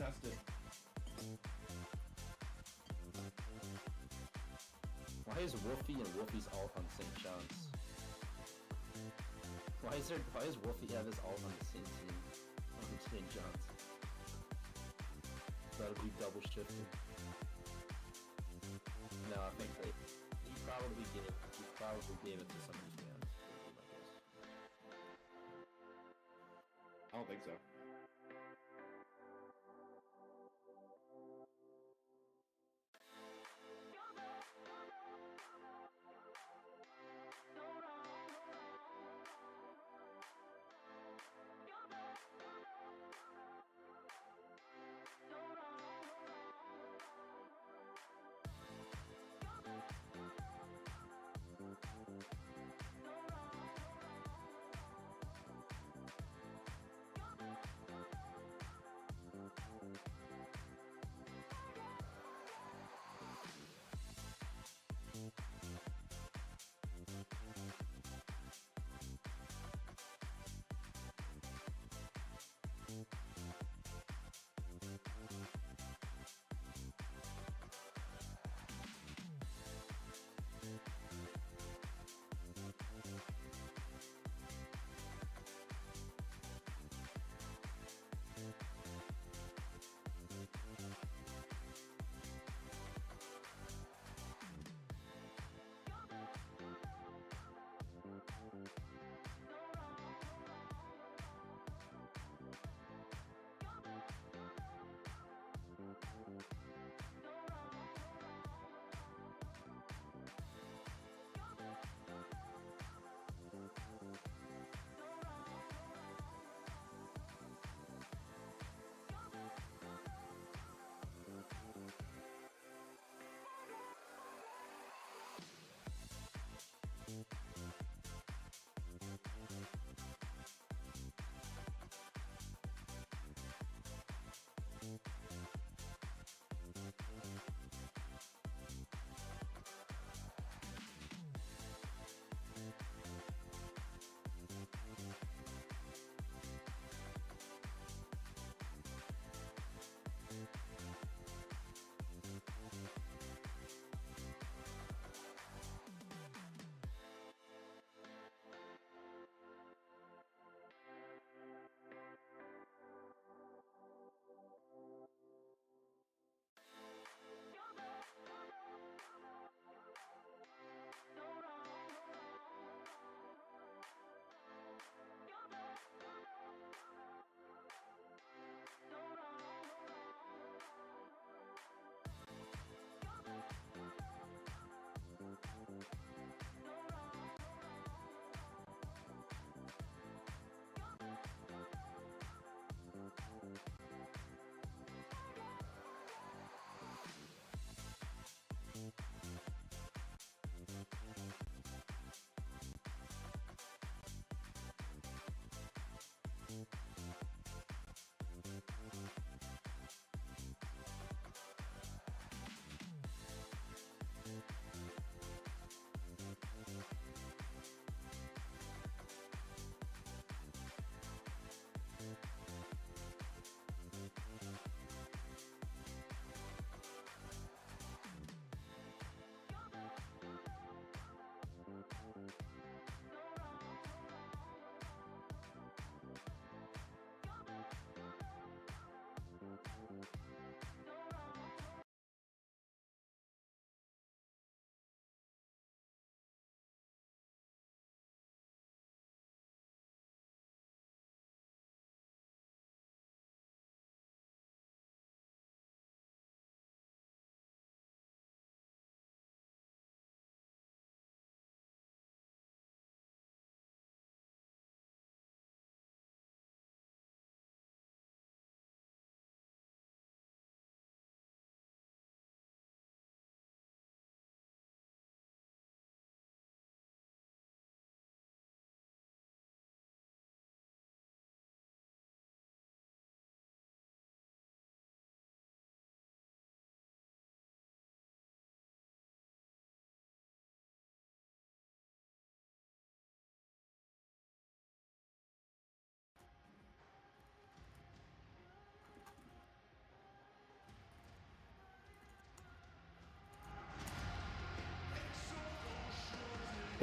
test it. Why is Wolfie and Wolfie's alt on St. Johns? Why is Wolfie have his alt on the same team on St. Johns? That'll be double shifted. No, I think he probably gave it to somebody fans. I don't think so.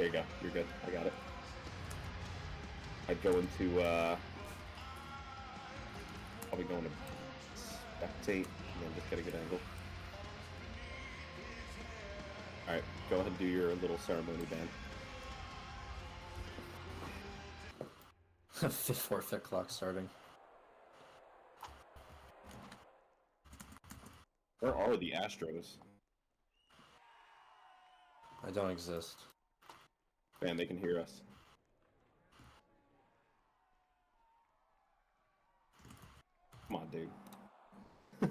There you go. You're good. I got it. I'd go into, I'll be going to spectate, and then just get a good angle. Alright, go ahead and do your little ceremony, Ben. Fourth clock starting. Where are the Astros? I don't exist. Man, they can hear us. Come on, dude. I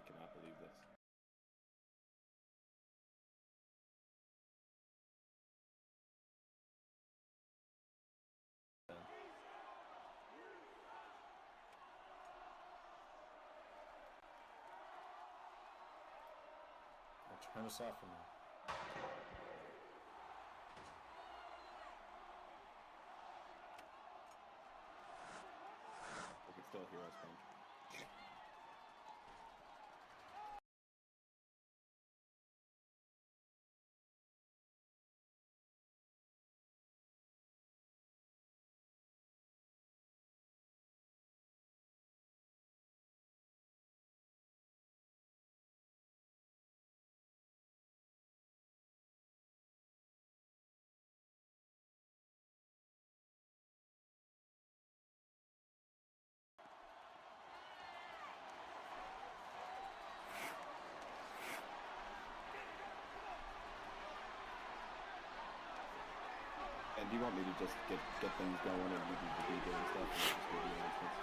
cannot believe this. Turn us off from there. They can still hear us, Ben. And do you want me to just get things going and we can do DJ and stuff and just do the announcements?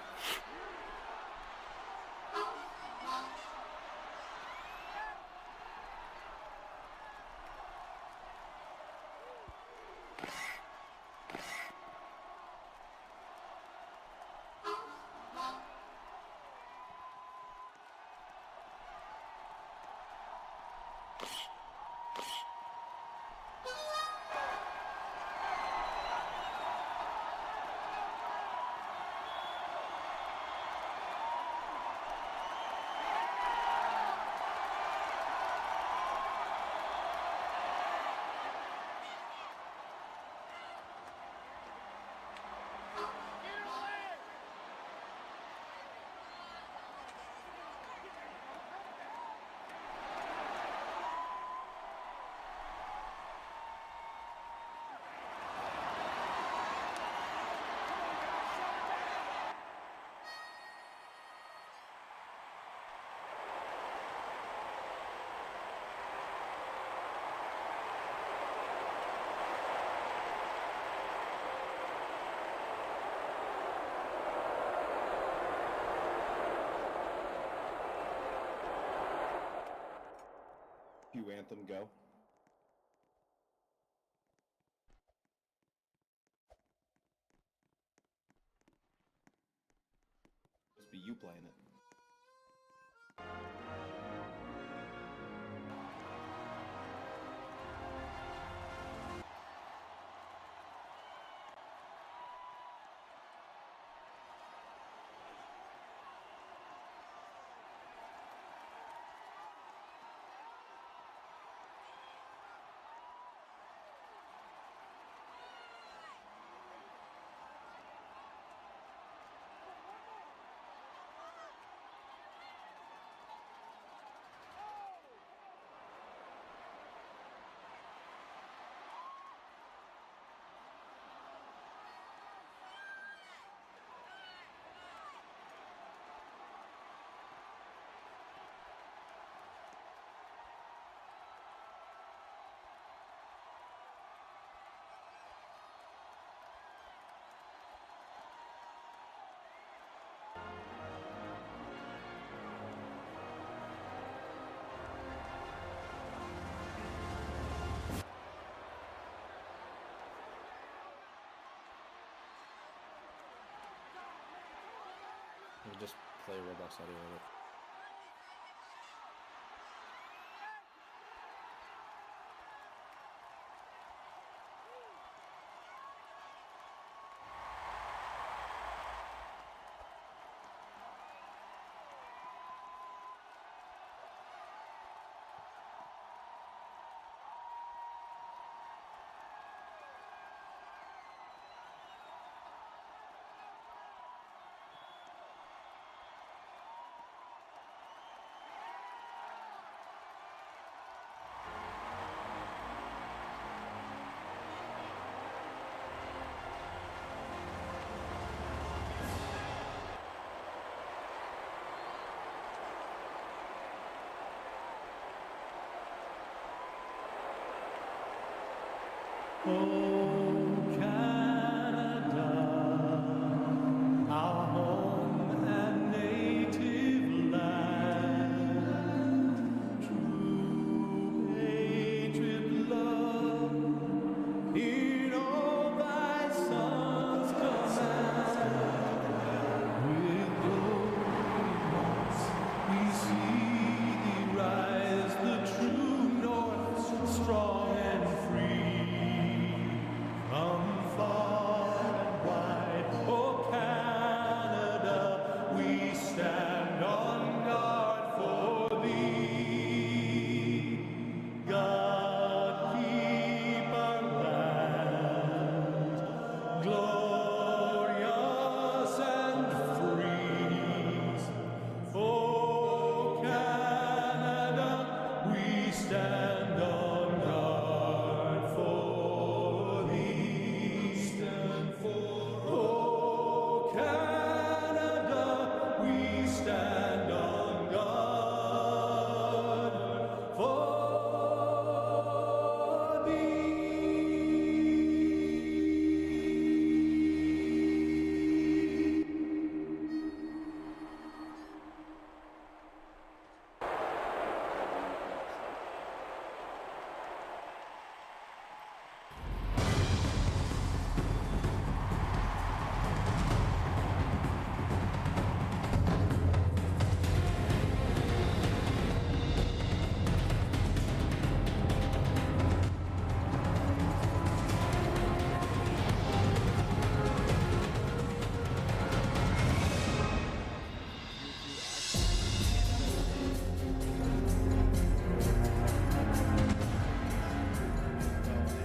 cue anthem go. Must be you playing it. We'll just play Roblox audio with it. Oh, Canada, our home and native land, true patriot love, in all thy sons command. With glowing hearts we see thee rise, the true North, strong and free. From far and wide, oh Canada, we stand on guard for thee. God keep our land glorious and free. Oh Canada, we stand on guard for thee. Stand for, oh Canada, we stand on guard for thee.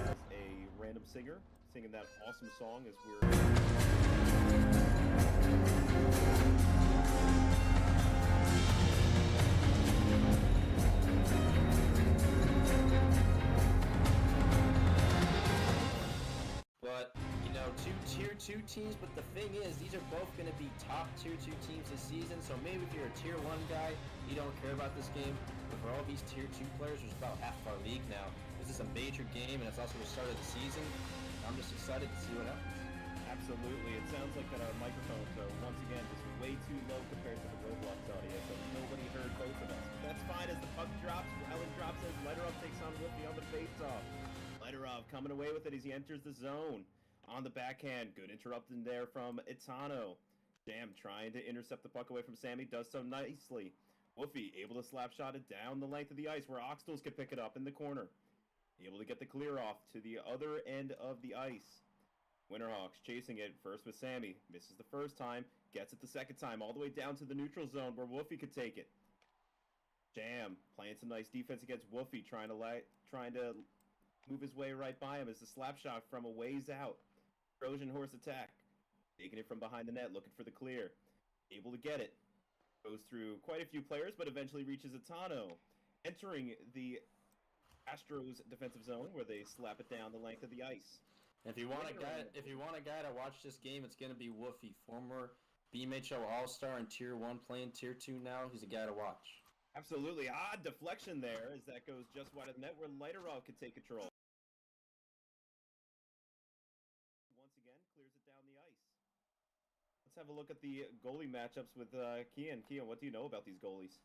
As a random singer singing that awesome song as we're. But, you know, two tier 2 teams, but the thing is, these are both going to be top tier 2 teams this season, so maybe if you're a tier 1 guy, you don't care about this game, but for all these tier 2 players, there's about half of our league now. This is a major game, and it's also the start of the season. I'm just excited to see what happens. Absolutely. It sounds like that our microphones are once again just way too low compared to the Roblox audio, so nobody heard both of us. But that's fine as the puck drops. Allen drops as Lighterov takes on Wolfie on the faceoff. Lighterov coming away with it as he enters the zone. On the backhand, good interrupting there from Itano. Jam trying to intercept the puck away from Sammy, does so nicely. Wolfie able to slap shot it down the length of the ice where Oxtels can pick it up in the corner. Able to get the clear off to the other end of the ice. Winterhawks chasing it first with Sammy. Misses the first time, gets it the second time, all the way down to the neutral zone where Wolfie could take it. Jam playing some nice defense against Wolfie, trying to move his way right by him as the slap shot from a ways out. Trojan horse attack. Taking it from behind the net, looking for the clear. Able to get it. Goes through quite a few players, but eventually reaches Atano. Entering the Astros defensive zone where they slap it down the length of the ice. If you want a guy to watch this game, it's gonna be Wolfie, former B.M.H.L All-Star in Tier 1, playing Tier 2 now. He's a guy to watch. Absolutely. Odd deflection there as that goes just wide of the net where Lighterov could take control. Once again, clears it down the ice. Let's have a look at the goalie matchups with Kian. Kian, what do you know about these goalies?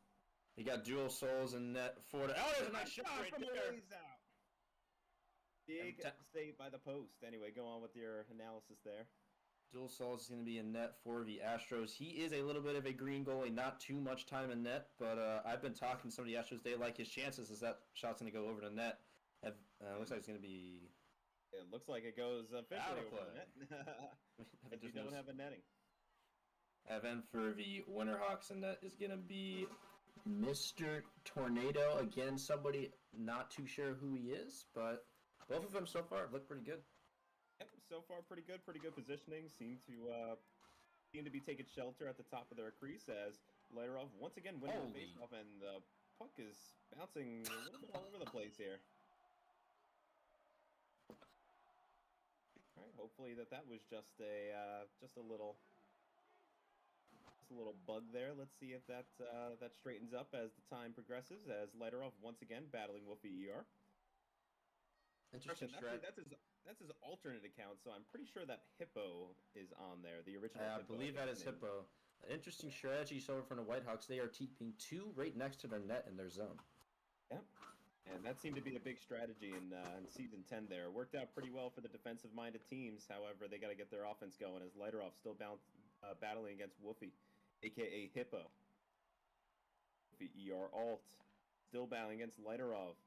He got dual souls in net for the... Oh, there's a nice shot right from there! ways out. Big save by the post. Anyway, go on with your analysis there. Dual souls is going to be in net for the Astros. He is a little bit of a green goalie, not too much time in net, but I've been talking to some of the Astros. They like his chances as that shot's going to go over the net. Looks like it's going to be... It looks like it goes officially over the net. But you don't have a netting. And then for the Winterhawks in net is going to be Mr. Tornado. Again, somebody not too sure who he is, but both of them so far look pretty good. Yep, so far pretty good positioning. Seem to be taking shelter at the top of their crease as Lighterov once again winning the faceoff, and the puck is bouncing a little bit all over the place here. All right, hopefully that was just a little bug there. Let's see if that straightens up as the time progresses. As Lighterov once again battling Wolfie ER. Interesting. That's his alternate account, so I'm pretty sure that Hippo is on there. The original. I Hippo, believe that is Hippo. An interesting strategy so from the Whitehawks. They are keeping two right next to their net in their zone. Yep. And that seemed to be a big strategy in Season 10 there. Worked out pretty well for the defensive-minded teams. However, they got to get their offense going as Lighterov still battling against Wolfie, a.k.a. Hippo. Wolfie ER Alt still battling against Lighterov.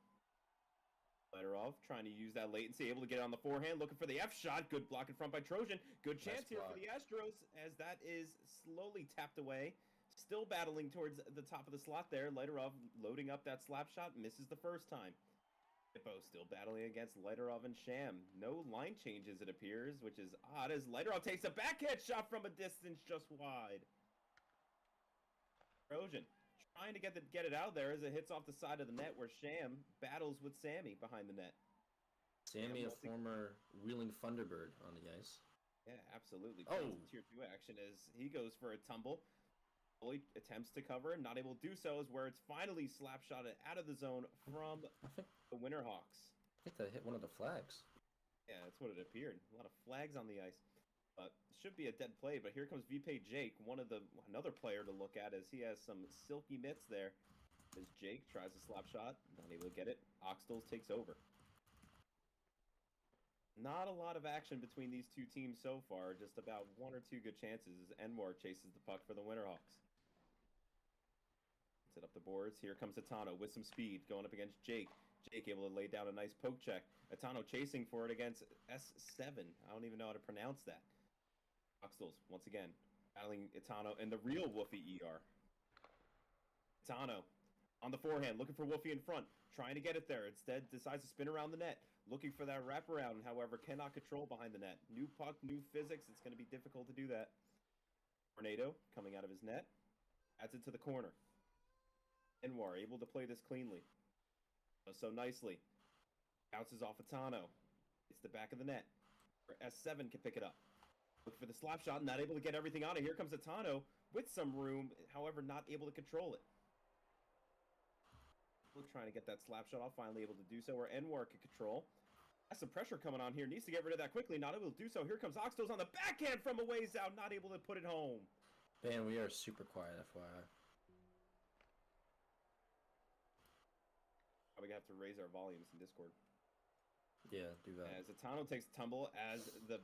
Lighterov trying to use that latency, able to get it on the forehand, looking for the F shot. Good block in front by Trojan. Good chance here for the Astros as that is slowly tapped away. Still battling towards the top of the slot there. Lighterov loading up that slap shot, misses the first time. Hippo still battling against Lighterov and Sham. No line changes, it appears, which is odd as Lighterov takes a backhand shot from a distance just wide. Trojan trying to get it out there as it hits off the side of the net where Sham battles with Sammy behind the net. Sammy, a former Wheeling Thunderbird on the ice. Yeah, absolutely. Oh! Tier 2 action as he goes for a tumble. Fully attempts to cover, not able to do so, is where it's finally slap-shotted out of the zone from the Winterhawks. I think that hit one of the flags. Yeah, that's what it appeared. A lot of flags on the ice. But should be a dead play, but here comes B.M.H.L, another player to look at as he has some silky mitts there. As Jake tries a slap shot, not able to get it. Oxtels takes over. Not a lot of action between these two teams so far, just about one or two good chances as Enmore chases the puck for the Winterhawks. Set up the boards. Here comes Atano with some speed, going up against Jake. Jake able to lay down a nice poke check. Atano chasing for it against S7. I don't even know how to pronounce that. Oxtels, once again, battling Atano and the real Wolfie ER. Atano on the forehand, looking for Wolfie in front, trying to get it there. Instead, decides to spin around the net, looking for that wraparound, however, cannot control behind the net. New puck, new physics, it's going to be difficult to do that. Tornado coming out of his net, adds it to the corner. Enwar able to play this cleanly. Does so nicely. Bounces off Atano. It's the back of the net, where S7 can pick it up. Look for the slap shot, not able to get everything on it. Here comes Atano with some room, however, not able to control it. We're trying to get that slap shot off, finally able to do so, where Enwar can control. Some pressure coming on here. Needs to get rid of that quickly. Not able to do so. Here comes Oxtos on the backhand from a ways out. Not able to put it home. Man, we are super quiet, FYI. We're gonna have to raise our volumes in Discord. Yeah, do that. As Altona takes tumble as the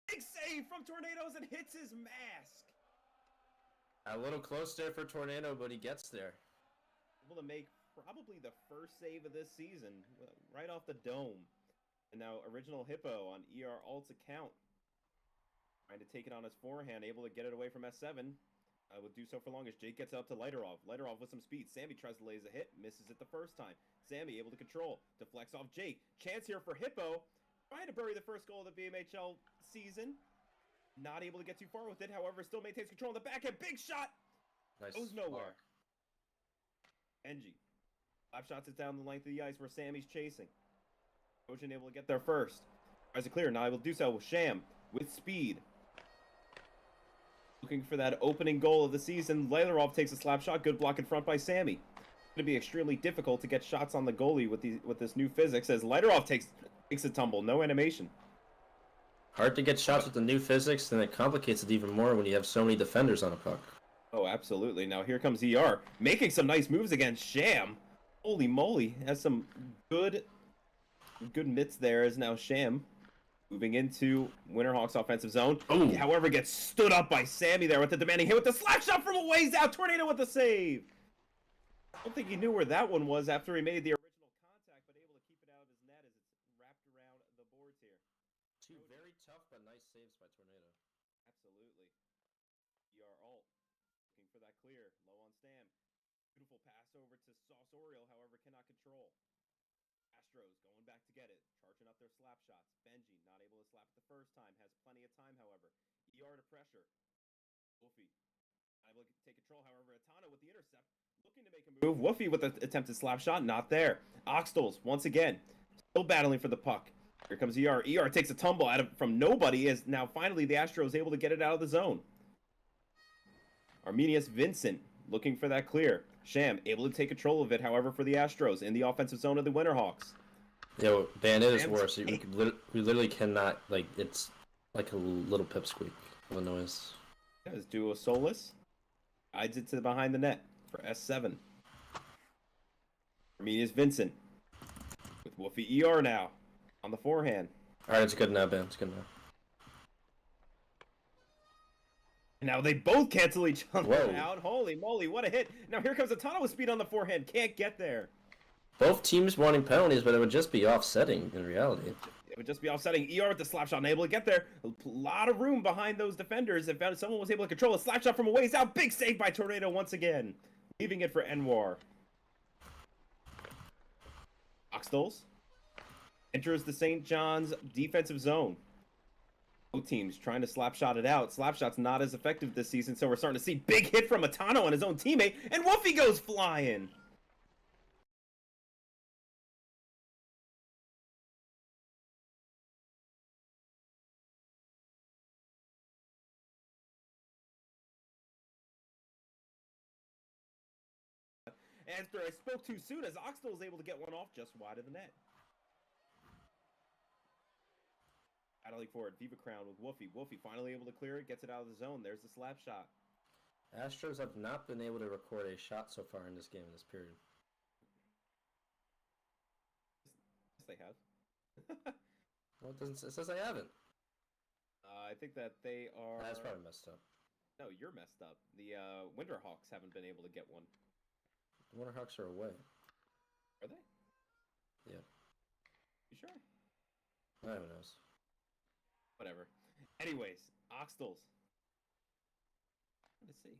big save from Tornadoes and hits his mask. A little close there for Tornado, but he gets there. Able to make probably the first save of this season, right off the dome. And now Original Hippo on ER Alt's account. Trying to take it on his forehand, able to get it away from S7. Will do so for long as Jake gets up to Lighterov. Lighterov with some speed. Sammy tries to lays a hit, misses it the first time. Sammy able to control, deflects off Jake. Chance here for Hippo. Trying to bury the first goal of the BMHL season. Not able to get too far with it, however, still maintains control on the backhand. Big shot! Nice. Goes nowhere. Engie. 5 shots it down the length of the ice where Sammy's chasing. Ocean able to get there first. Tries to clear, not able to do so with Sham with speed. Looking for that opening goal of the season. Lailarov takes a slap shot. Good block in front by Sammy. It's going to be extremely difficult to get shots on the goalie with this new physics as Lighterov takes a tumble. No animation. Hard to get shots with the new physics, and it complicates it even more when you have so many defenders on a puck. Oh, absolutely. Now here comes ER, making some nice moves against Sham. Holy moly, has some good mitts there as now Sham moving into Winterhawks offensive zone. Ooh. However, gets stood up by Sammy there with the demanding hit with the slap shot from a ways out. Tornado with the save. I don't think he knew where that one was after he made the original contact, but able to keep it out of his net as it's wrapped around the boards here. Two very tough but nice saves by Tornado. Absolutely. ER Alt looking for that clear. Low on Stam. Beautiful pass over to Sauce Oriole, however, cannot control. Astros going back to get it. Charging up their slap shots. Benji not able to slap it the first time. Has plenty of time, however. ER to pressure. Woofy able to take control, however. Altona with the intercept. Looking to make a move. Woofy with the attempted slap shot. Not there. Oxtels once again. Still battling for the puck. Here comes ER. ER takes a tumble out of from nobody as now finally the Astros able to get it out of the zone. Arminius Vincent looking for that clear. Sham able to take control of it, however, for the Astros in the offensive zone of the Winterhawks. Yo, man, it is worse. We literally cannot, like, it's like a little pipsqueak of a noise. As Duo Solus guides it to behind the net for S7. Arminius Vincent with Woofy ER now on the forehand. Alright, it's good now, Ben. It's good now. Now they both cancel each other Whoa. out. Holy moly, what a hit. Now here comes Altona with speed on the forehand. Can't get there. Both teams wanting penalties, but it would just be offsetting in reality. It would just be offsetting. ER with the slap shot, unable to get there. A lot of room behind those defenders. And found someone was able to control a slap shot from a ways out. Big save by Tornado once again. Leaving it for Enwar. Oxtels enters the St. Johns defensive zone. Both teams trying to slap shot it out. Slap shot's not as effective this season, so we're starting to see big hit from Altona on his own teammate, and Woofy goes flying. After I spoke too soon, as Oxtel was able to get one off just wide of the net. Battling for it, Viva Crown with Woofy. Woofy finally able to clear it, gets it out of the zone. There's the slap shot. Astros have not been able to record a shot so far in this game, in this period. Yes, they have. Well, it says they haven't. I think that they are... That's probably messed up. No, you're messed up. The Winterhawks haven't been able to get one. The Winterhawks are away. Are they? Yeah. You sure? Who knows? Whatever. Anyways, Oxtels. Let's see.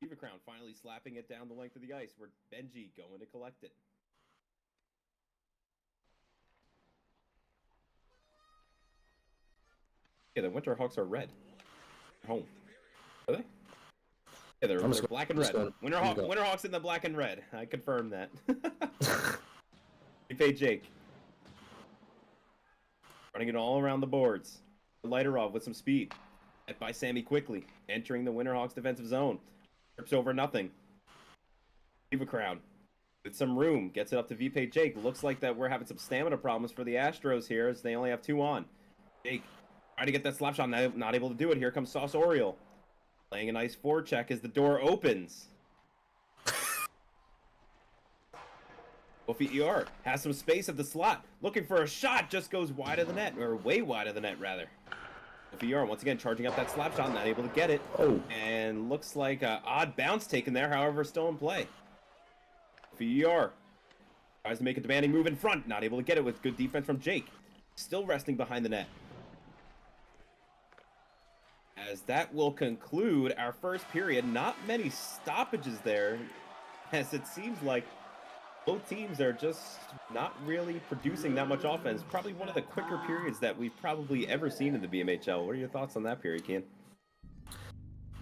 Beaver Crown finally slapping it down the length of the ice. Where Benji going to collect it. Yeah, the Winterhawks are red. Home. Are they? Yeah, they're just black and red. Winterhawks in the black and red. I confirm that. We paid Jake. Running it all around the boards. Lighterov with some speed. Hit by Sammy quickly. Entering the Winterhawks defensive zone. Trips over nothing. Diva Crown. With some room. Gets it up to VP Jake. Looks like that we're having some stamina problems for the Astros here as they only have 2 on. Jake trying to get that slap shot. Not able to do it. Here comes Sauce Oriole. Playing a nice forecheck as the door opens. Wolfie ER has some space at the slot. Looking for a shot. Just goes wide of the net. Or way wide of the net, rather. Wolfie ER once again charging up that slap shot. Not able to get it. Oh. And looks like an odd bounce taken there. However, still in play. Wolfie ER tries to make a demanding move in front. Not able to get it with good defense from Jake. Still resting behind the net. As that will conclude our first period. Not many stoppages there, as it seems like both teams are just not really producing that much offense. Probably one of the quicker periods that we've probably ever seen in the BMHL. What are your thoughts on that period, Ken?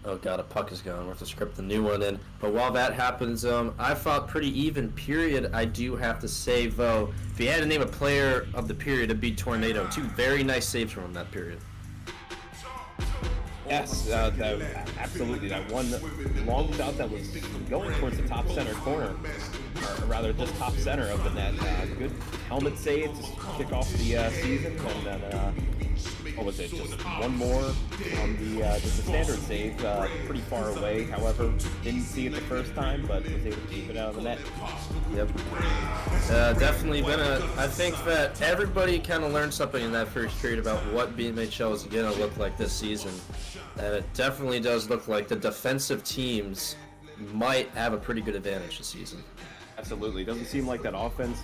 Oh god, a puck is gone. We'll have to script the new one in. But while that happens, I thought pretty even period. I do have to say, though, if you had to name a player of the period, it'd be Tornado. 2 very nice saves from him that period. Yes, absolutely. That one long shot that was going towards the top center corner, or rather just top center of the net. Good helmet save to kick off the season, and then what was it? Just one more on the just a standard save, pretty far away. However, didn't see it the first time, but was able to keep it out of the net. Yep. Definitely been I think that everybody kind of learned something in that first period about what BMHL is going to look like this season. And it definitely does look like the defensive teams might have a pretty good advantage this season. Absolutely. Doesn't seem like that offense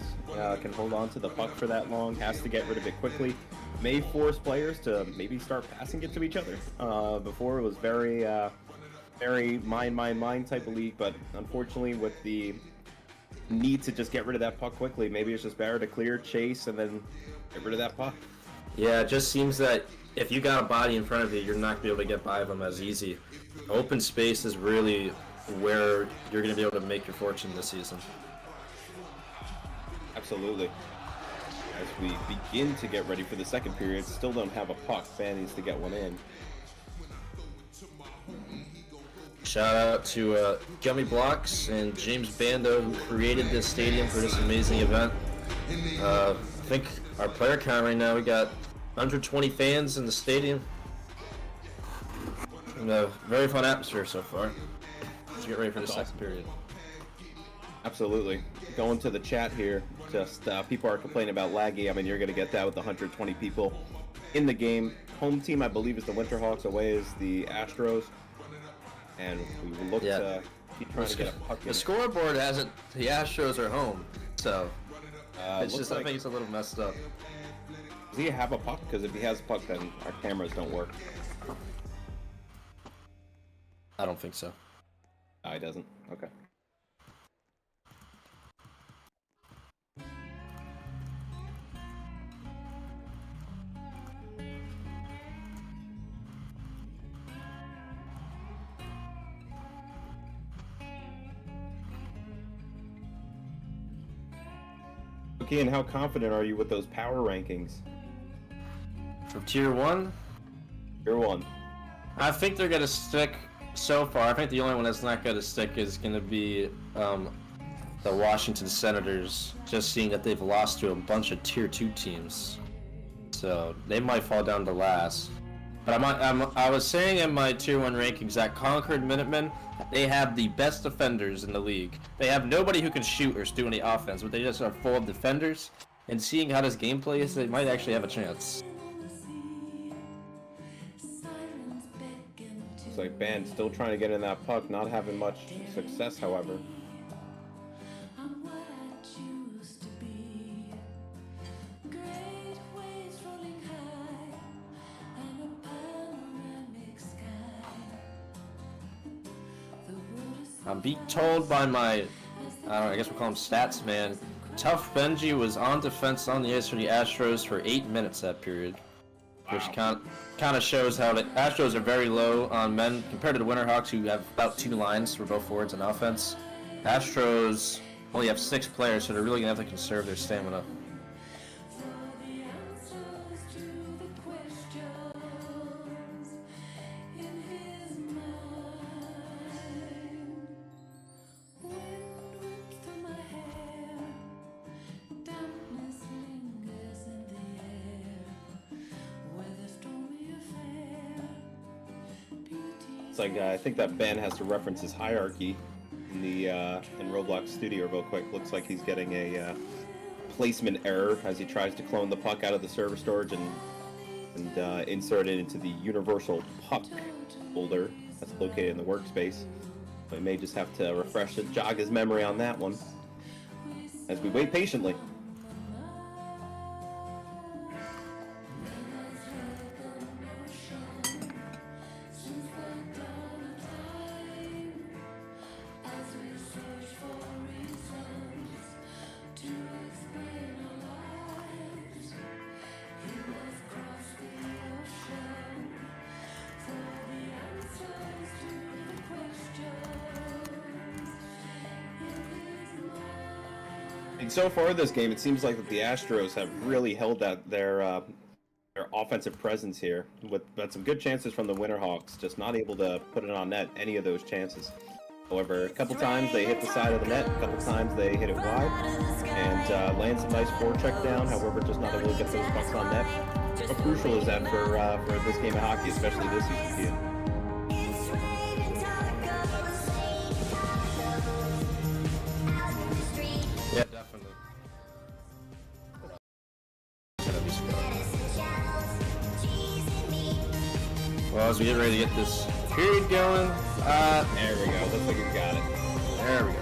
can hold on to the puck for that long. Has to get rid of it quickly. May force players to maybe start passing it to each other. Before it was very mine type of league, but unfortunately with the need to just get rid of that puck quickly, maybe it's just better to clear, chase, and then get rid of that puck. Yeah, it just seems that if you got a body in front of you, you're not going to be able to get by them as easy. Open space is really where you're going to be able to make your fortune this season. Absolutely. As we begin to get ready for the second period, still don't have a puck. Fan needs to get one in. Shout out to Gummy Blocks and James Bando, who created this stadium for this amazing event. I think our player count right now, we got 120 fans in the stadium. And a very fun atmosphere so far. Let's get ready for the second period. Absolutely. Going to the chat here, just people are complaining about laggy. I mean, you're going to get that with 120 people in the game. Home team, I believe, is the Winterhawks. Away is the Astros. And we will look to keep trying to get a puck in. The scoreboard hasn't. The Astros are home, so it's just like, I think it's a little messed up. Does he have a puck? Because if he has a puck, then our cameras don't work. I don't think so. No, he doesn't. Okay. Okay, and how confident are you with those power rankings? From Tier 1? Tier 1. I think they're going to stick so far. I think the only one that's not going to stick is going to be the Washington Senators, just seeing that they've lost to a bunch of Tier 2 teams. So they might fall down to last. But I was saying in my Tier 1 rankings that Concord Minutemen, they have the best defenders in the league. They have nobody who can shoot or do any offense, but they just are full of defenders. And seeing how this gameplay is, they might actually have a chance. It's like Ben still trying to get in that puck, not having much success, however. I'm being told by my, I don't know, I guess we'll call him stats man. Tough Benji was on defense on the ice for the Astros for 8 minutes that period. which kind of shows how the Astros are very low on men compared to the Winterhawks, who have about 2 lines for both forwards and offense. Astros only have 6 players, so they're really gonna have to conserve their stamina. Like I think that Ben has to reference his hierarchy in the in Roblox Studio real quick. Looks like he's getting a placement error as he tries to clone the puck out of the server storage and insert it into the universal puck holder that's located in the workspace. So he may just have to refresh and jog his memory on that one as we wait patiently. And so far this game, it seems like that the Astros have really held that their offensive presence here, with some good chances from the Winterhawks, just not able to put it on net, any of those chances. However, a couple times they hit the side of the net, a couple times they hit it wide, and land some nice forecheck down, however, just not able to get those pucks on net. How crucial is that for this game of hockey, especially this season? Yeah, definitely. Well, as we get ready to get this period going, there we go. Looks like we got it. There we go.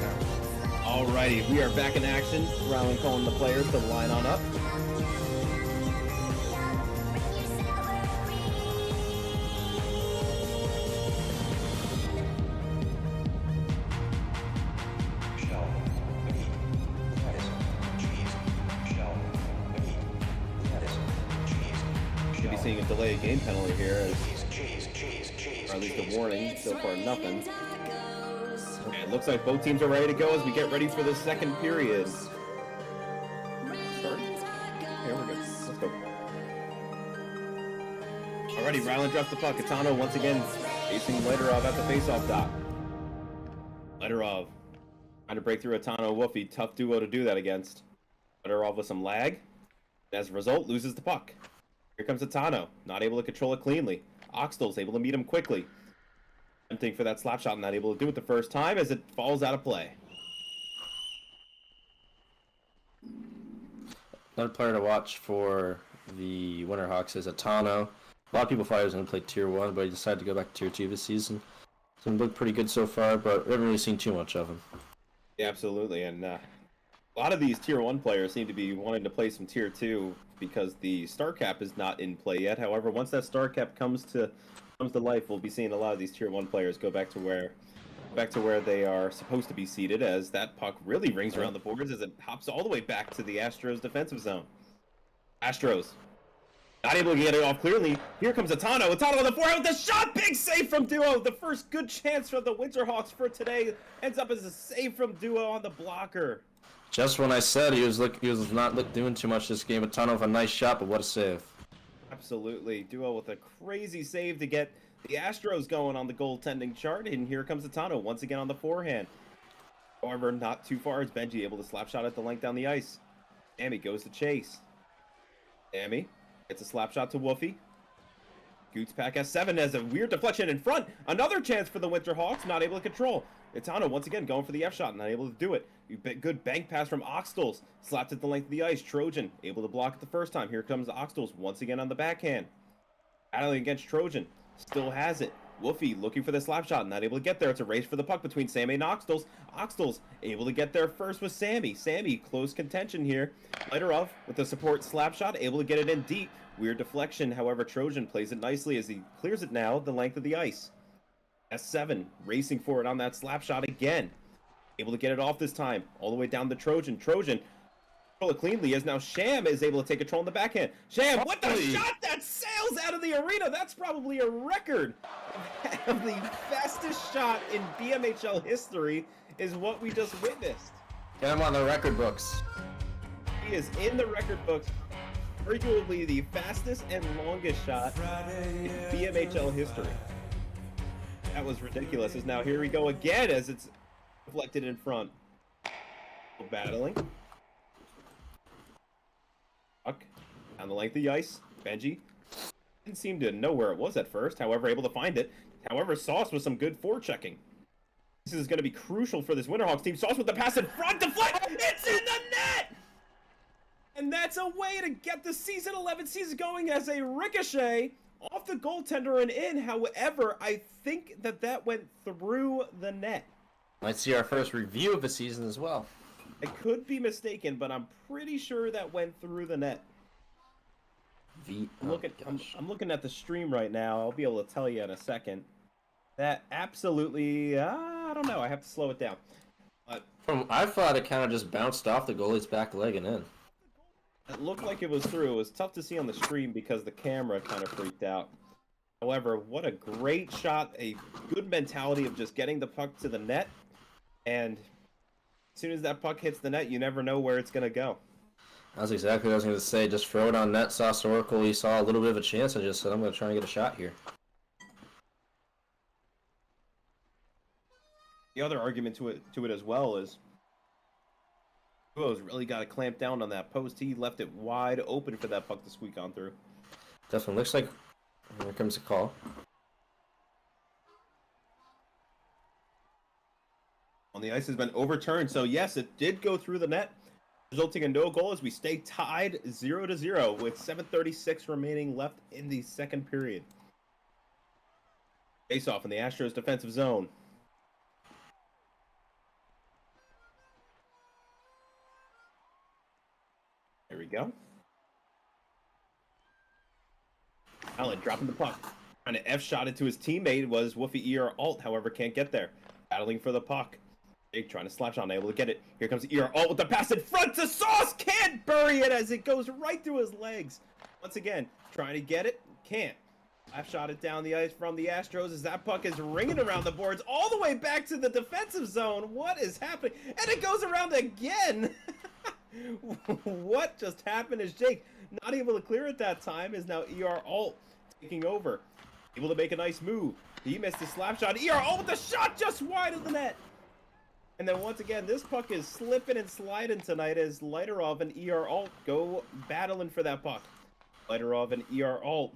Alrighty, we are back in action. Rowling calling the players to line on up. Should be seeing a delayed game penalty here, or at least a warning. So far, nothing. Okay, it looks like both teams are ready to go as we get ready for the second period. Start. Here we go. Let's go. Alrighty, Ryland drops the puck. Altona once again facing Lederov at the faceoff dot. Lederov trying to break through Altona. Woofy, tough duo to do that against. Lederov with some lag. As a result, loses the puck. Here comes Altona, not able to control it cleanly. Oxtel's able to meet him quickly. Attempting for that slap shot, not able to do it the first time as it falls out of play. Another player to watch for the Winterhawks is Altona. A lot of people thought he was going to play Tier 1, but he decided to go back to Tier 2 this season. So he looked pretty good so far, but we haven't really seen too much of him. Yeah, absolutely. And a lot of these Tier 1 players seem to be wanting to play some Tier 2 because the star cap is not in play yet. However, once that star cap comes to life, we'll be seeing a lot of these Tier 1 players go back to where they are supposed to be seated, as that puck really rings around the boards as it hops all the way back to the Astros defensive zone. Astros not able to get it off clearly. Here comes Altona on the forehand with the shot. Big save from Duo. The first good chance for the Winterhawks for today ends up as a save from Duo on the blocker. Just when I said he was not doing too much this game, Altona with a nice shot, but what a save. Absolutely. Duo with a crazy save to get the Astros going on the goaltending chart, and here comes Altona once again on the forehand. However, not too far as Benji able to slap shot at the length down the ice. Sammy goes to chase. Sammy gets a slap shot to Woofy. Gootspack S7 has a weird deflection in front. Another chance for the Winterhawks, not able to control. Altona once again going for the F shot, not able to do it. Good bank pass from Oxtels. Slapped at the length of the ice. Trojan able to block it the first time. Here comes Oxtels once again on the backhand. Battling against Trojan. Still has it. Woofy looking for the slap shot, not able to get there. It's a race for the puck between Sammy and Oxtels. Oxtels able to get there first with Sammy. Sammy, close contention here. Lederov with the support slap shot, able to get it in deep. Weird deflection, however, Trojan plays it nicely as he clears it now the length of the ice. S7 racing for it on that slap shot again. Able to get it off this time, all the way down to Trojan. Trojan control it cleanly as now Sham is able to take control in the backhand. Sham, what the shot that that sails out of the arena. That's probably a record of the fastest shot in BMHL history is what we just witnessed. Get him on the record books. He is in the record books, arguably the fastest and longest shot in BMHL history. That was ridiculous. As now here we go again as it's deflected in front. Battling. Puck down the length of the ice. Benji didn't seem to know where it was at first, however, able to find it. However, Sauce with some good forechecking. This is going to be crucial for this Winterhawks team. Sauce with the pass in front, deflect! It's in the net! And that's a way to get the season 11 season going as a ricochet off the goaltender and in. However, I think that went through the net. Might see our first review of the season as well. I could be mistaken, but I'm pretty sure that went through the net. I'm looking at the stream right now. I'll be able to tell you in a second. That absolutely, I don't know. I have to slow it down. But I thought it kind of just bounced off the goalie's back leg and in. It looked like it was through. It was tough to see on the stream because the camera kind of freaked out. However, what a great shot. A good mentality of just getting the puck to the net. And as soon as that puck hits the net, you never know where it's going to go. That's exactly what I was going to say. Just throw it on net. Saw Oracle. He saw a little bit of a chance. I just said, I'm going to try and get a shot here. The other argument to it as well is Duo's really got to clamp down on that post. He left it wide open for that puck to squeak on through. Definitely looks like here comes a call. On the ice has been overturned, so yes, it did go through the net, resulting in no goal as we stay tied 0-0 with 7:36 remaining left in the second period. Face off in the Astros defensive zone. There we go. Allen dropping the puck. Trying to F-shot it to his teammate was Woofy ER Alt, however, can't get there. Battling for the puck. Jake trying to slash on, able to get it. Here comes ER Alt with the pass in front to Sauce. Can't bury it as it goes right through his legs. Once again, trying to get it. Can't. F-shot it down the ice from the Astros as that puck is ringing around the boards all the way back to the defensive zone. What is happening? And it goes around again. What just happened is Jake, not able to clear it that time, is now ER Alt taking over. Able to make a nice move. He missed his slap shot. ER Alt with the shot just wide of the net. And then once again, this puck is slipping and sliding tonight as Lighterov and ER Alt go battling for that puck. Lighterov and ER Alt.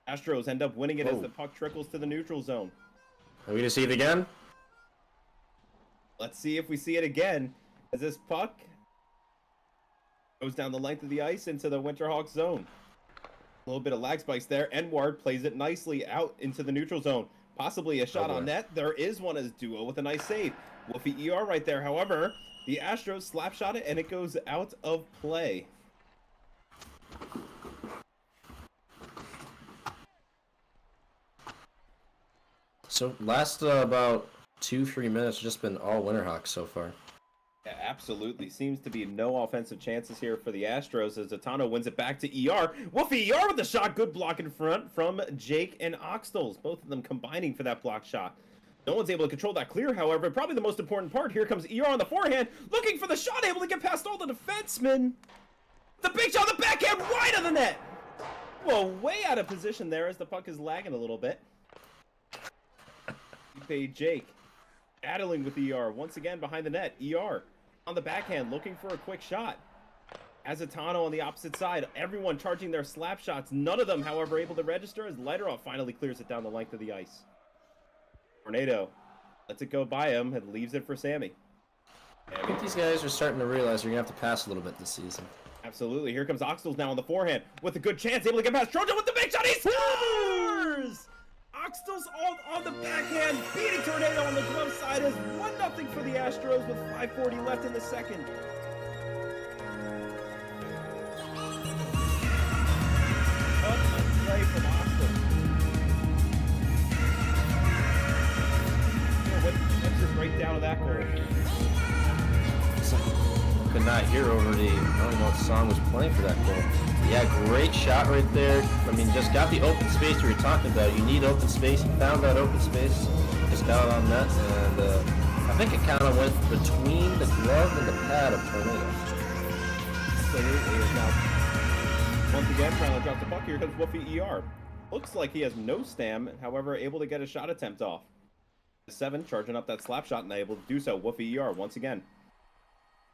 Astros end up winning it as the puck trickles to the neutral zone. Are we going to see it again? Let's see if we see it again as this puck goes down the length of the ice into the Winterhawks zone. A little bit of lag spikes there. Enward plays it nicely out into the neutral zone. Possibly a shot on net. There is one as Duo with a nice save. Woofy ER right there. However, the Astros slap shot it and it goes out of play. So last about 2-3 minutes just been all Winterhawks so far. Yeah, absolutely. Seems to be no offensive chances here for the Astros as Altona wins it back to ER. Woofy ER with the shot. Good block in front from Jake and Oxtels. Both of them combining for that block shot. No one's able to control that clear, however. Probably the most important part. Here comes ER on the forehand. Looking for the shot. Able to get past all the defensemen. The big shot on the backhand. Wide of the net. Whoa, way out of position there as the puck is lagging a little bit. Jake battling with ER. Once again behind the net. ER on the backhand, looking for a quick shot. Azatano on the opposite side. Everyone charging their slap shots. None of them, however, able to register as Lighterov finally clears it down the length of the ice. Tornado lets it go by him and leaves it for Sammy. I think these guys are starting to realize you're going to have to pass a little bit this season. Absolutely. Here comes Oxtels now on the forehand with a good chance. Able to get past Trojan with the big shot. He scores! Oxtels on the backhand, beating Tornado on the glove side as 1-0 for the Astros with 5:40 left in the second. Play from Oxtels. What's your breakdown of that goal? Could not hear over the, I don't even know what song was playing for that goal. Yeah, great shot right there. I mean, just got the open space you were talking about. You need open space. He found that open space. Just got it on net, and I think it kind of went between the glove and the pad of Tornado. So he is now once again trying to drop the puck. Here comes Woofy ER. Looks like he has no stam, however, able to get a shot attempt off. 7 charging up that slap shot and able to do so. Woofy ER once again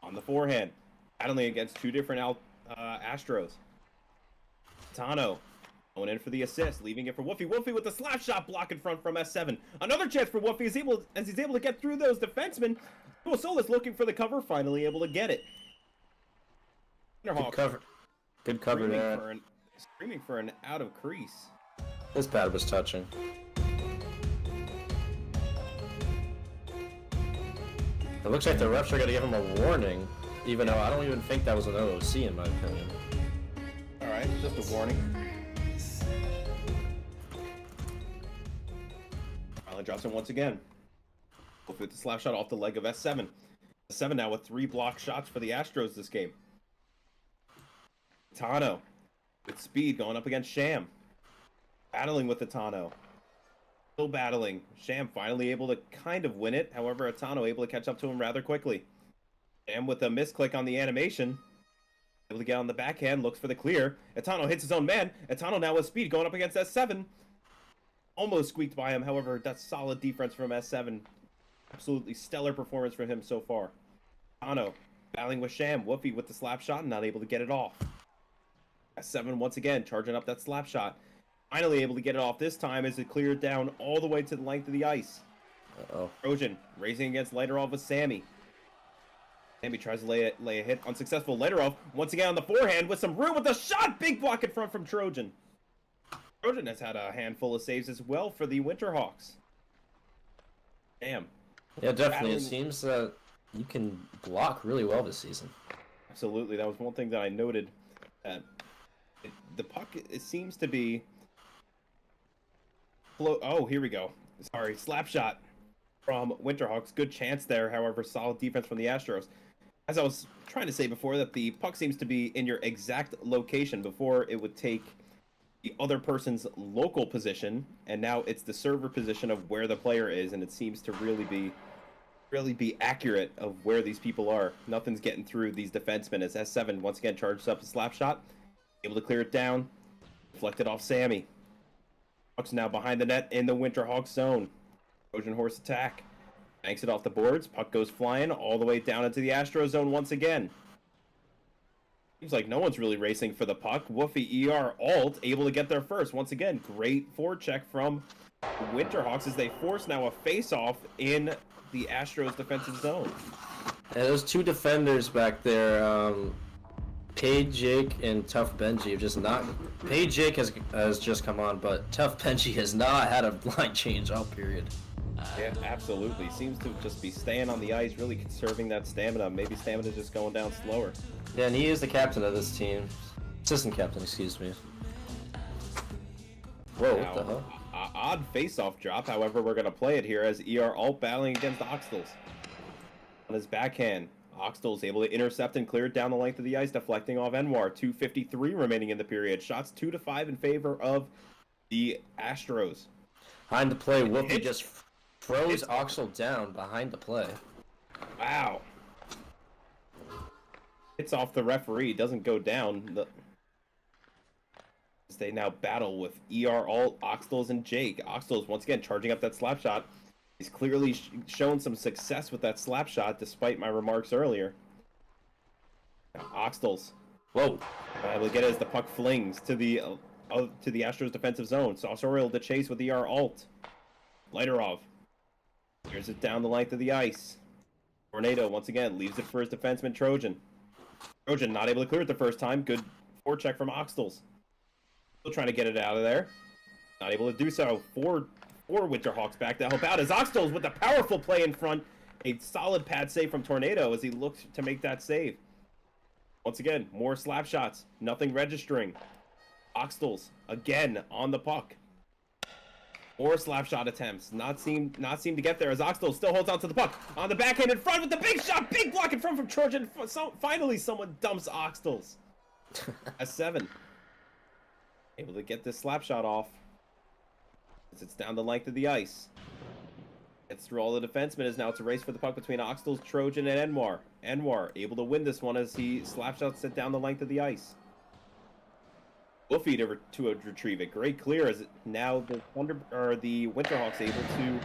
on the forehand, battling against 2 different Astros. Tano going in for the assist, leaving it for Woofy. Woofy with the slap shot block in front from S7. Another chance for Woofy as he's able to get through those defensemen. Solis looking for the cover, finally able to get it. Good cover. Good cover there. Screaming for an out of crease. This pad was touching. It looks like the refs are going to give him a warning, even though I don't even think that was an OOC in my opinion. Alright, just a warning. Allen drops it once again. With the slap shot off the leg of S7. S7 now with 3 blocked shots for the Astros this game. Tano with speed going up against Sham. Battling with the Tano. Still battling. Sham finally able to kind of win it. However, Atano able to catch up to him rather quickly. Sham with a misclick on the animation. Able to get on the backhand. Looks for the clear. Atano hits his own man. Atano now with speed going up against S7. Almost squeaked by him. However, that's solid defense from S7. Absolutely stellar performance from him so far. Atano battling with Sham. Woofy with the slap shot and not able to get it off. S7 once again charging up that slap shot. Finally able to get it off this time as it cleared down all the way to the length of the ice. Trojan racing against Lighterov with Sammy. Sammy tries to lay a hit. Unsuccessful. Lighterov once again on the forehand with some room with a shot. Big block in front from Trojan. Trojan has had a handful of saves as well for the Winterhawks. Damn. Yeah, definitely. It seems that you can block really well this season. Absolutely. That was one thing that I noted. The puck, it seems to be... Oh, here we go. Sorry, slap shot from Winterhawks. Good chance there, however, solid defense from the Astros. As I was trying to say before, that the puck seems to be in your exact location. Before, it would take the other person's local position, and now it's the server position of where the player is, and it seems to really be accurate of where these people are. Nothing's getting through these defensemen as S7 once again charges up a slap shot, able to clear it down, deflected off Sammy. Puck's now behind the net in the Winterhawks zone. Trojan horse attack. Banks it off the boards. Puck goes flying all the way down into the Astro zone once again. Seems like no one's really racing for the puck. Woofy ER Alt able to get there first. Once again, great forecheck from Winterhawks as they force now a face-off in the Astros defensive zone. Yeah, those 2 defenders back there, Paid Jake and Tough Benji have just not... Paid Jake has just come on, but Tough Benji has not had a line change all period. Yeah, absolutely. Seems to just be staying on the ice, really conserving that stamina. Maybe stamina just going down slower. Yeah, and he is the captain of this team. Assistant captain, excuse me. Whoa, Now, what the hell? Odd face-off drop, however, we're going to play it here as ER Alt battling against Oxtels. On his backhand, Oxtels able to intercept and clear it down the length of the ice, deflecting off Enwar. 2:53 remaining in the period. Shots 2-5 in favor of the Astros. Behind the play, Woofy just throws Oxel down behind the play. Wow. Hits off the referee, doesn't go down. As they now battle with ER Alt, Oxtels, and Jake. Oxtels once again charging up that slap shot. He's clearly shown some success with that slap shot, despite my remarks earlier. Now, Oxtels. Whoa. We'll get it as the puck flings to the Astros defensive zone. Saucerial to chase with ER Alt. Lighterov. Clears it down the length of the ice. Tornado once again leaves it for his defenseman Trojan. Trojan not able to clear it the first time. Good forecheck from Oxtels. Still trying to get it out of there. Not able to do so. Four Winterhawks back to help out as Oxtels with a powerful play in front. A solid pad save from Tornado as he looks to make that save. Once again, more slap shots. Nothing registering. Oxtels again on the puck. More slap shot attempts. Not seem to get there as Oxtel still holds on to the puck. On the backhand in front with the big shot. Big block in front from Trojan. So finally someone dumps Oxtels. A 7. Able to get this slap shot off. As it's down the length of the ice. Gets through all the defensemen as now it's a race for the puck between Oxtels, Trojan, and Enwar. Enwar able to win this one as he slap shots it down the length of the ice. Wolfie to retrieve it. Great clear as now the Winterhawks able to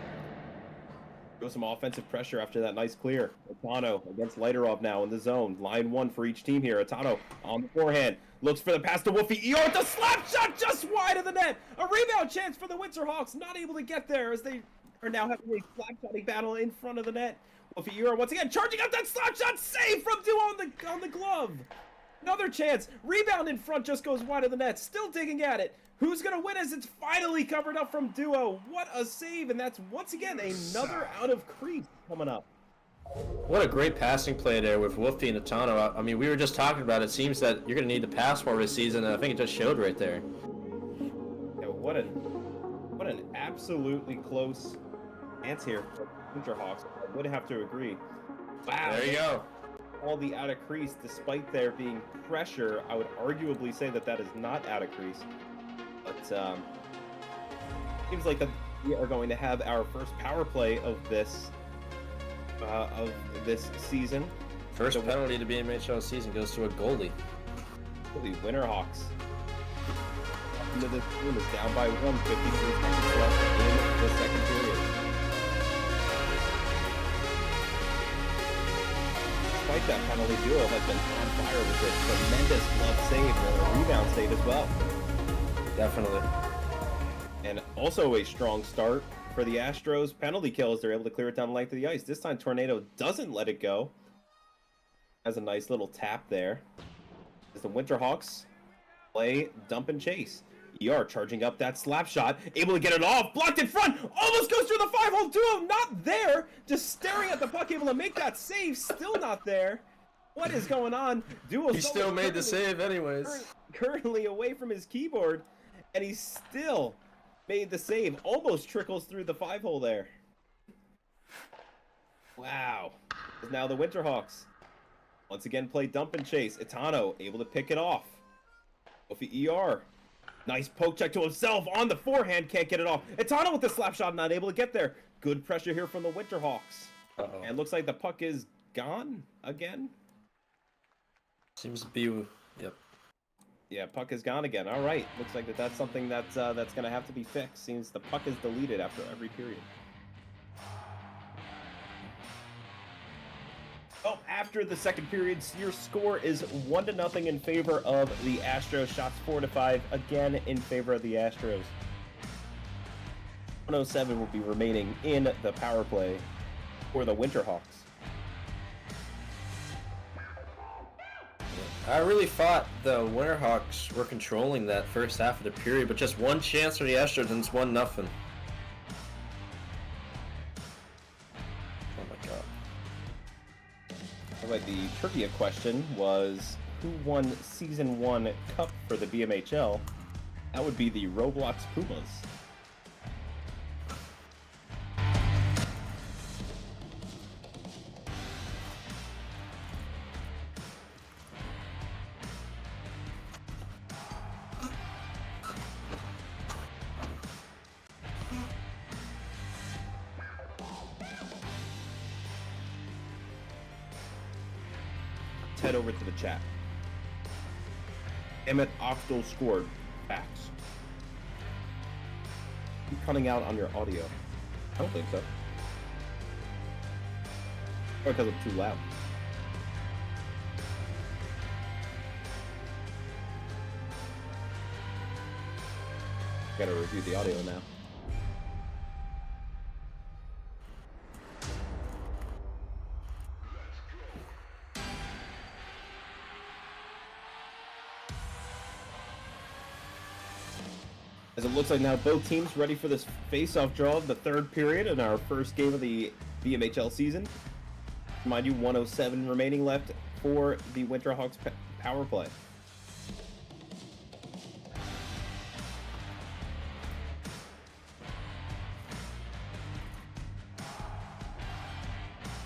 go some offensive pressure after that nice clear. Atano against Leiterov now in the zone. Line 1 for each team here. Atano on the forehand. Looks for the pass to Wolfie. Eeyore with the slap shot just wide of the net. A rebound chance for the Winterhawks. Not able to get there as they are now having a slap shotting battle in front of the net. Wolfie Eeyore once again charging up that slap shot. Save from Duo on the glove. Another chance. Rebound in front just goes wide of the net. Still digging at it. Who's going to win as it's finally covered up from Duo? What a save. And that's once again another out of crease coming up. What a great passing play there with Wolfie and Atano. I mean, we were just talking about it. Seems that you're going to need to pass more this season, and I think it just showed right there. Yeah, what an absolutely close chance here for Winterhawks. I would have to agree. Wow. There you go. All the out of crease, despite there being pressure, I would arguably say that is not out of crease. But seems like that we are going to have our first power play of this season. First penalty to BMHL season goes to a goalie. The Winterhawks into this game is down by 1, 53 seconds left in the second period. Despite that penalty, Duo has been on fire with a tremendous glove save and a rebound save as well. Definitely. And also a strong start for the Astros. Penalty kills, they're able to clear it down the length of the ice. This time Tornado doesn't let it go. Has a nice little tap there. As the Winterhawks play dump and chase. ER charging up that slap shot, able to get it off, blocked in front, almost goes through the 5-hole. Duo not there, just staring at the puck, able to make that save, still not there. What is going on? Duo He still made the save anyways. Currently away from his keyboard, and he still made the save, almost trickles through the 5-hole there. Wow. Now the Winterhawks once again play dump and chase. Itano able to pick it off. Kofi ER. Nice poke check to himself on the forehand, can't get it off. Itano with the slap shot, not able to get there. Good pressure here from the Winterhawks. Uh-oh. And looks like the puck is gone again. Seems to be, yep. Yeah, puck is gone again. All right, looks like that's something that's going to have to be fixed. Seems the puck is deleted after every period. Well, after the second period, your score is 1-0 in favor of the Astros. Shots 4-5, again in favor of the Astros. 107 will be remaining in the power play for the Winterhawks. I really thought the Winterhawks were controlling that first half of the period, but just one chance for the Astros and it's 1-0. Oh my god. All right, the trivia question was, who won Season 1 Cup for the BMHL? That would be the Roblox Pumas. Head over to the chat. Emmett Oxtel scored. Facts. You cutting out on your audio? I don't think so. Or because I'm too loud. Gotta review the audio now. As it looks like now both teams ready for this face-off draw of the third period in our first game of the BMHL season. Mind you, 107 remaining left for the Winterhawks power play.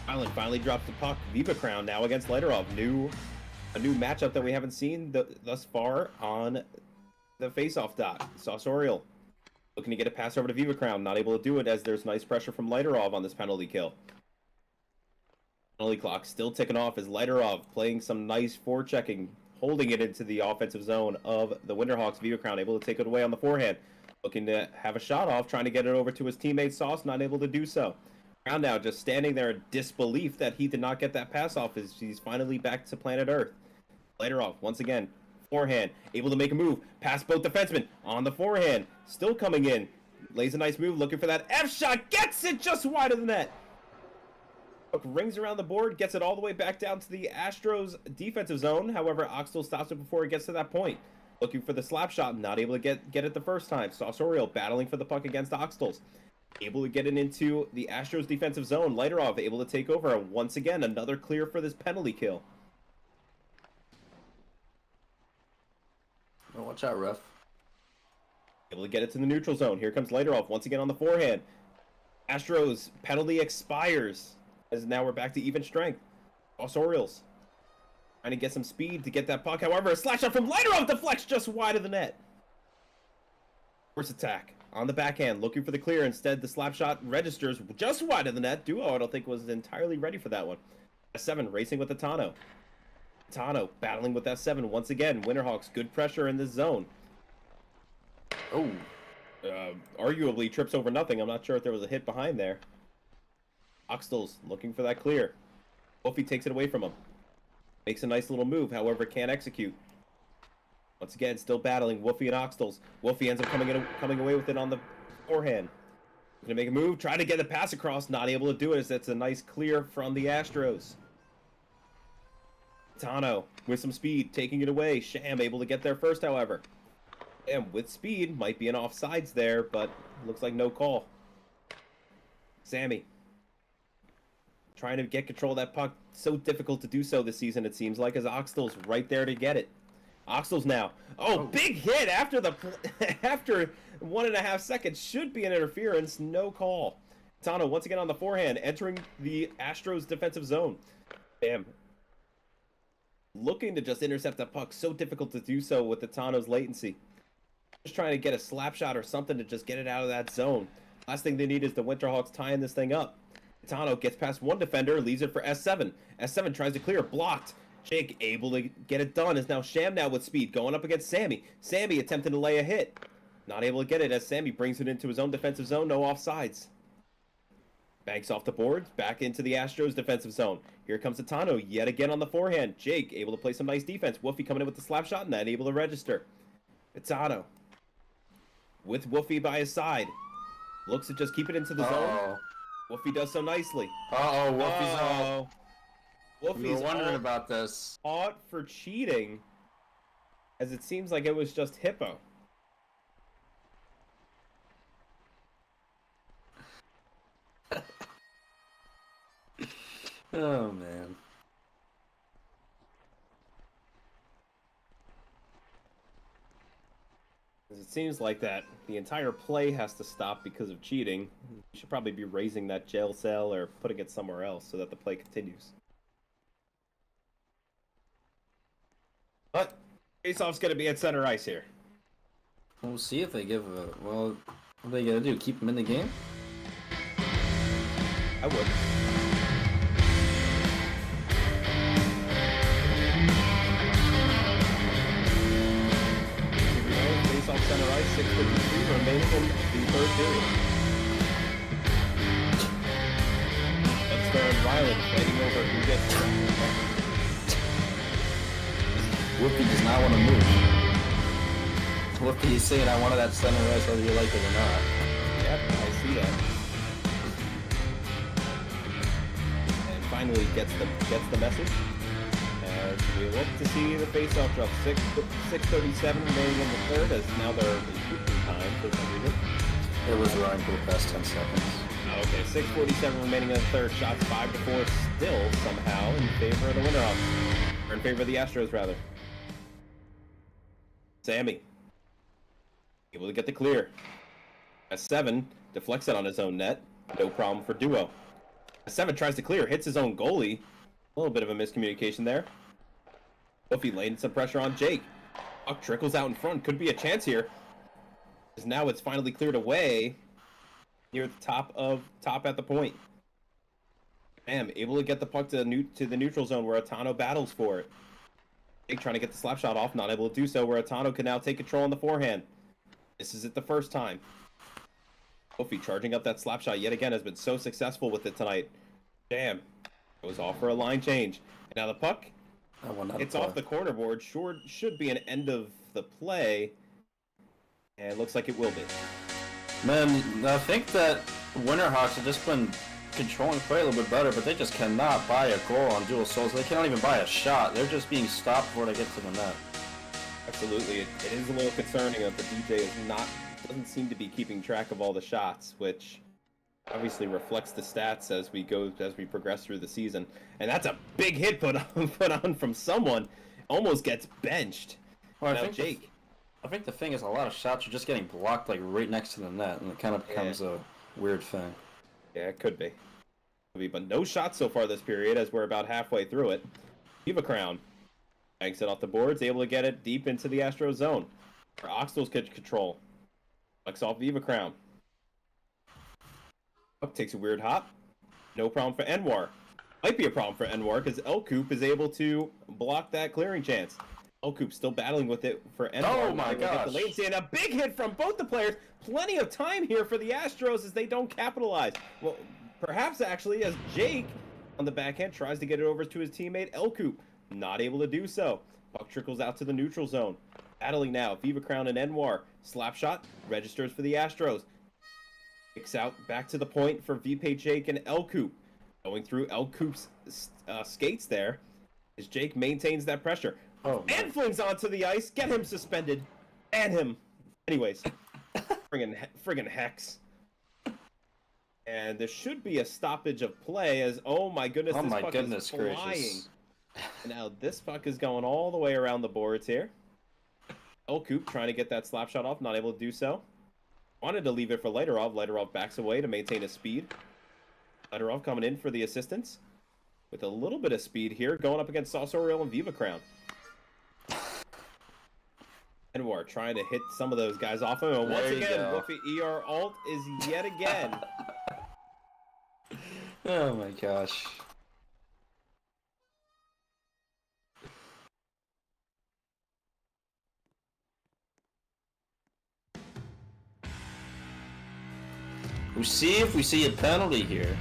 Island finally drops the puck. Viva Crown now against Lighterov. A new matchup that we haven't seen thus far on the face-off dot. Sauce Oriole looking to get a pass over to Viva Crown. Not able to do it as there's nice pressure from Lighterov on this penalty kill. Penalty clock still ticking off as Lighterov playing some nice forechecking, holding it into the offensive zone of the Winterhawks. Viva Crown able to take it away on the forehand. Looking to have a shot off, trying to get it over to his teammate Sauce, not able to do so. Crown now just standing there in disbelief that he did not get that pass off as he's finally back to planet Earth. Lighterov, once again, forehand, able to make a move, past both defensemen, on the forehand, still coming in, lays a nice move, looking for that F-shot, gets it just wide of the net. Rings around the board, gets it all the way back down to the Astros defensive zone. However, Oxtel stops it before it gets to that point. Looking for the slap shot, not able to get it the first time. Sauce Oriole battling for the puck against Oxtels. Able to get it into the Astros defensive zone. Lighterov able to take over. Once again, another clear for this penalty kill. Oh, watch out, ref. Able to get it to the neutral zone. Here comes Lighterov once again on the forehand. Astros penalty expires as now we're back to even strength. Sauce Orioles trying to get some speed to get that puck. However, a slash shot from Lighterov deflects just wide of the net. First attack on the backhand, looking for the clear. Instead, the slap shot registers just wide of the net. Duo, I don't think, was entirely ready for that one. S7 racing with Altona. Tano battling with S7 once again. Winterhawks, good pressure in this zone. Oh, arguably trips over nothing. I'm not sure if there was a hit behind there. Oxtels looking for that clear. Wolfie takes it away from him. Makes a nice little move, however, can't execute. Once again, still battling Wolfie and Oxtels. Wolfie ends up coming away with it on the forehand. Gonna make a move, try to get a pass across, not able to do it as that's a nice clear from the Astros. Tano with some speed, taking it away. Sham able to get there first, however. And with speed, might be an offsides there, but looks like no call. Sammy trying to get control of that puck. So difficult to do so this season, it seems like, as Oxtel's right there to get it. Oxtel's now. Oh, big hit after the after 1.5 seconds. Should be an interference. No call. Tano once again on the forehand, entering the Astros defensive zone. Bam. Looking to just intercept that puck. So difficult to do so with the Tano's latency. Just trying to get a slap shot or something to just get it out of that zone. Last thing they need is the Winterhawks tying this thing up. Tano gets past one defender, leaves it for S7. S7 tries to clear, blocked. Jake able to get it done, is now Sham now with speed, going up against Sammy. Sammy attempting to lay a hit. Not able to get it as Sammy brings it into his own defensive zone, no offsides. Banks off the boards, back into the Astros defensive zone. Here comes Tano yet again on the forehand. Jake able to play some nice defense. Wolfie coming in with the slap shot and not able to register. Tano with Wolfie by his side. Looks to just keep it into the zone. Wolfie does so nicely. Wolfie's Wolfie's we were wondering about this. Caught for cheating, as it seems like it was just Hippo. Oh, man. It seems like that the entire play has to stop because of cheating. You should probably be raising that jail cell or putting it somewhere else so that the play continues. But face-off's going to be at center ice here. We'll see if they give a... Well, what are they going to do? Keep them in the game? I would. Face-off center ice, 6:53 remaining in the third period. Let's turn Ryland fighting over who gets it. Whoopi does not want to move. Whoopi is saying, I wanted that center ice whether you like it or not. Yep, I see that. And finally gets the message. As we look to see the face-off drop. 6:37 remaining in the third, as now they're in shooting time for some reason. It was running for the past 10 seconds. Okay, 6:47 remaining in the third. Shots 5-4 still somehow in favor of the Winterhawks. Or in favor of the Astros, rather. Sammy able to get the clear. S7 deflects it on his own net. No problem for Duo. Seven tries to clear, hits his own goalie. A little bit of a miscommunication there. Wolfie laying some pressure on Jake. Puck trickles out in front. Could be a chance here. Because now it's finally cleared away near the top at the point. Bam, able to get the puck to the neutral zone where Altona battles for it. Jake trying to get the slap shot off, not able to do so, where Altona can now take control on the forehand. This is it the first time. Wolfie charging up that slap shot yet again, has been so successful with it tonight. Damn. Goes off for a line change. And now the puck, it's off the corner board. Should be an end of the play. And it looks like it will be. Man, I think that Winterhawks have just been controlling play a little bit better, but they just cannot buy a goal on dual souls. They cannot even buy a shot. They're just being stopped before they get to the net. Absolutely. It is a little concerning that the DJ doesn't seem to be keeping track of all the shots, which obviously reflects the stats as we progress through the season. And that's a big hit put on from someone. Almost gets benched. Well, now Jake. I think the thing is a lot of shots are just getting blocked like right next to the net, and it kind of becomes a weird thing. Yeah, it could be. But no shots so far this period as we're about halfway through it. Viva Crown banks it off the boards, able to get it deep into the Astros zone. Oxtel's catch control. Flex off Viva Crown. Up takes a weird hop. No problem for Enwar. Might be a problem for Enwar because Elcoop is able to block that clearing chance. Elcoop still battling with it for Enwar. Oh my gosh. And a big hit from both the players. Plenty of time here for the Astros as they don't capitalize. Well, perhaps actually as Jake on the backhand tries to get it over to his teammate Elcoop. Not able to do so. Puck trickles out to the neutral zone. Battling now. Viva Crown and Enwar. Slap shot. Registers for the Astros. Kicks out back to the point for VP Jake and Elcoop. Going through Elcoop's skates there as Jake maintains that pressure. And flings onto the ice. Get him suspended. And him. Anyways. friggin' Hex. And there should be a stoppage of play as, oh my goodness, this puck is flying. Gracious. And now this puck is going all the way around the boards here. Elcoop trying to get that slap shot off, not able to do so. Wanted to leave it for Leiterov. Leiterov backs away to maintain his speed. Leiterov coming in for the assistance. With a little bit of speed here, going up against Sauce-Oriel and Viva Crown. Enwar trying to hit some of those guys off him. And once again, Wolfie ER Alt is yet again. Oh my gosh. We'll see if we see a penalty here.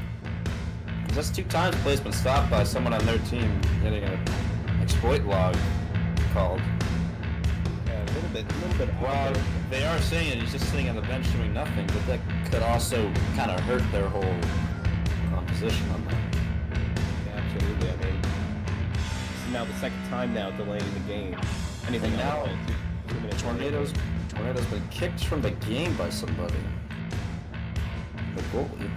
That's 2 times the play's been stopped by someone on their team getting an exploit log called. Yeah, a little bit. Well, they are saying it, he's just sitting on the bench doing nothing, but that could also kind of hurt their whole position on that. Yeah, absolutely. I mean, this is now the second time now delaying the game. Anything now? Tornado's been kicked from the game by somebody. The goalie.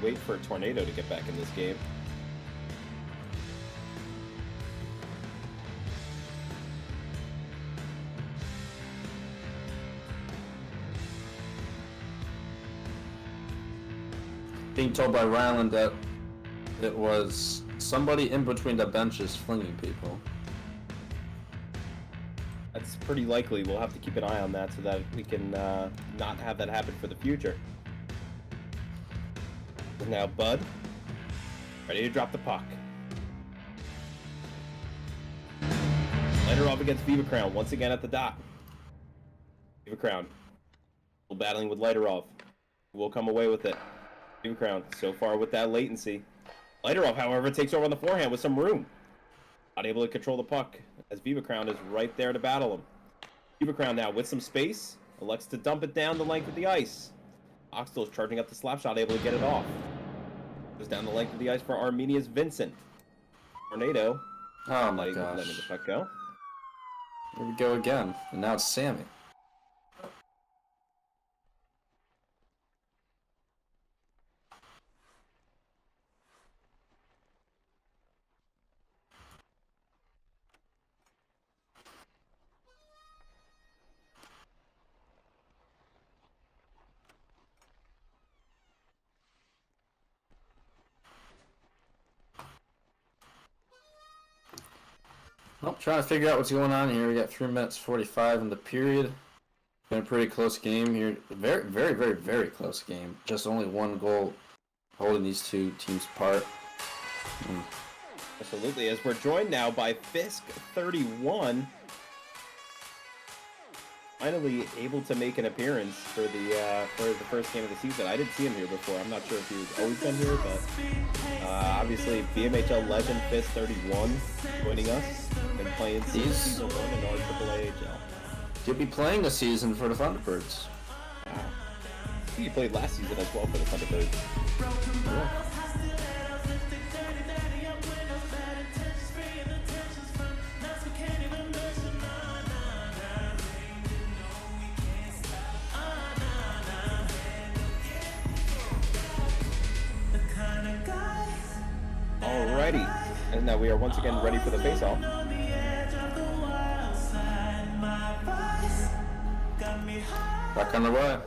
Wait for a tornado to get back in this game. Being told by Ryland that it was somebody in between the benches flinging people. That's pretty likely. We'll have to keep an eye on that so that we can not have that happen for the future. Now Bud, ready to drop the puck. Leiterov against Viva Crown, once again at the dot. Viva Crown, still battling with Leiterov. Will come away with it. Viva Crown, so far with that latency. Leiterov, however, takes over on the forehand with some room. Not able to control the puck, as Viva Crown is right there to battle him. Viva Crown now with some space, elects to dump it down the length of the ice. Oxtel is charging up the slap shot, able to get it off. Goes down the length of the ice for Armenia's Vincent. Tornado. Oh my gosh. Letting the puck go. Here we go again. And now it's Sammy. Well, trying to figure out what's going on here. We got 3 minutes 45 in the period. Been a pretty close game here. Very, very, very, very close game. Just only one goal holding these two teams apart. Absolutely, as we're joined now by Fisk 31. Finally able to make an appearance for the first game of the season. I didn't see him here before. I'm not sure if he's always been here, but obviously BMHL legend Fisk 31 joining us. Been playing since season 1 in our AAA-HL. He'll be playing a season for the Thunderbirds. Wow. I think he played last season as well for the Thunderbirds. Yeah. Alrighty, and now we are once again ready for the face-off. Back on the way.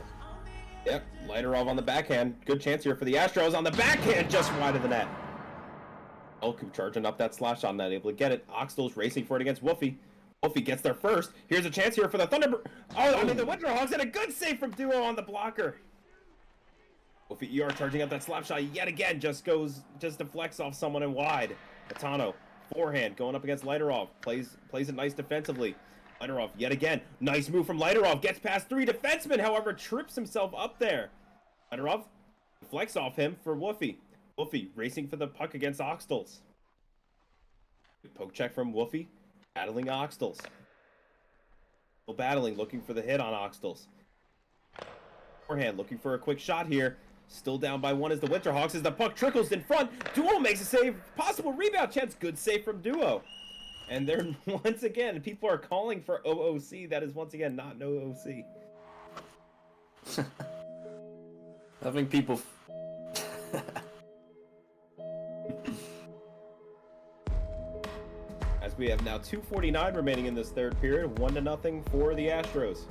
Yep, Lighterov on the backhand. Good chance here for the Astros on the backhand, just wide of the net. Elkup charging up that slash shot, not able to get it. Oxtel's racing for it against Wolfie. Wolfie gets there first. Here's a chance here for the Thunderbird. Oh, I mean the Winterhawks, and a good save from Duo on the blocker. Wolfie ER charging up that slap shot yet again, just deflects off someone in wide. Atano, forehand, going up against Lighterov, plays it nice defensively. Lighterov yet again, nice move from Lighterov, gets past 3 defensemen, however trips himself up there. Lighterov deflects off him for Wolfie. Wolfie racing for the puck against Oxtels. Poke check from Wolfie, battling Oxtels. Still battling, looking for the hit on Oxtels. Forehand, looking for a quick shot here. Still down by 1 as the Winterhawks as the puck trickles in front. Duo makes a save. Possible rebound chance. Good save from Duo. And they're once again, people are calling for OOC. That is once again not no OOC. I think people... As we have now 2:49 remaining in this third period. 1-0 for the Astros.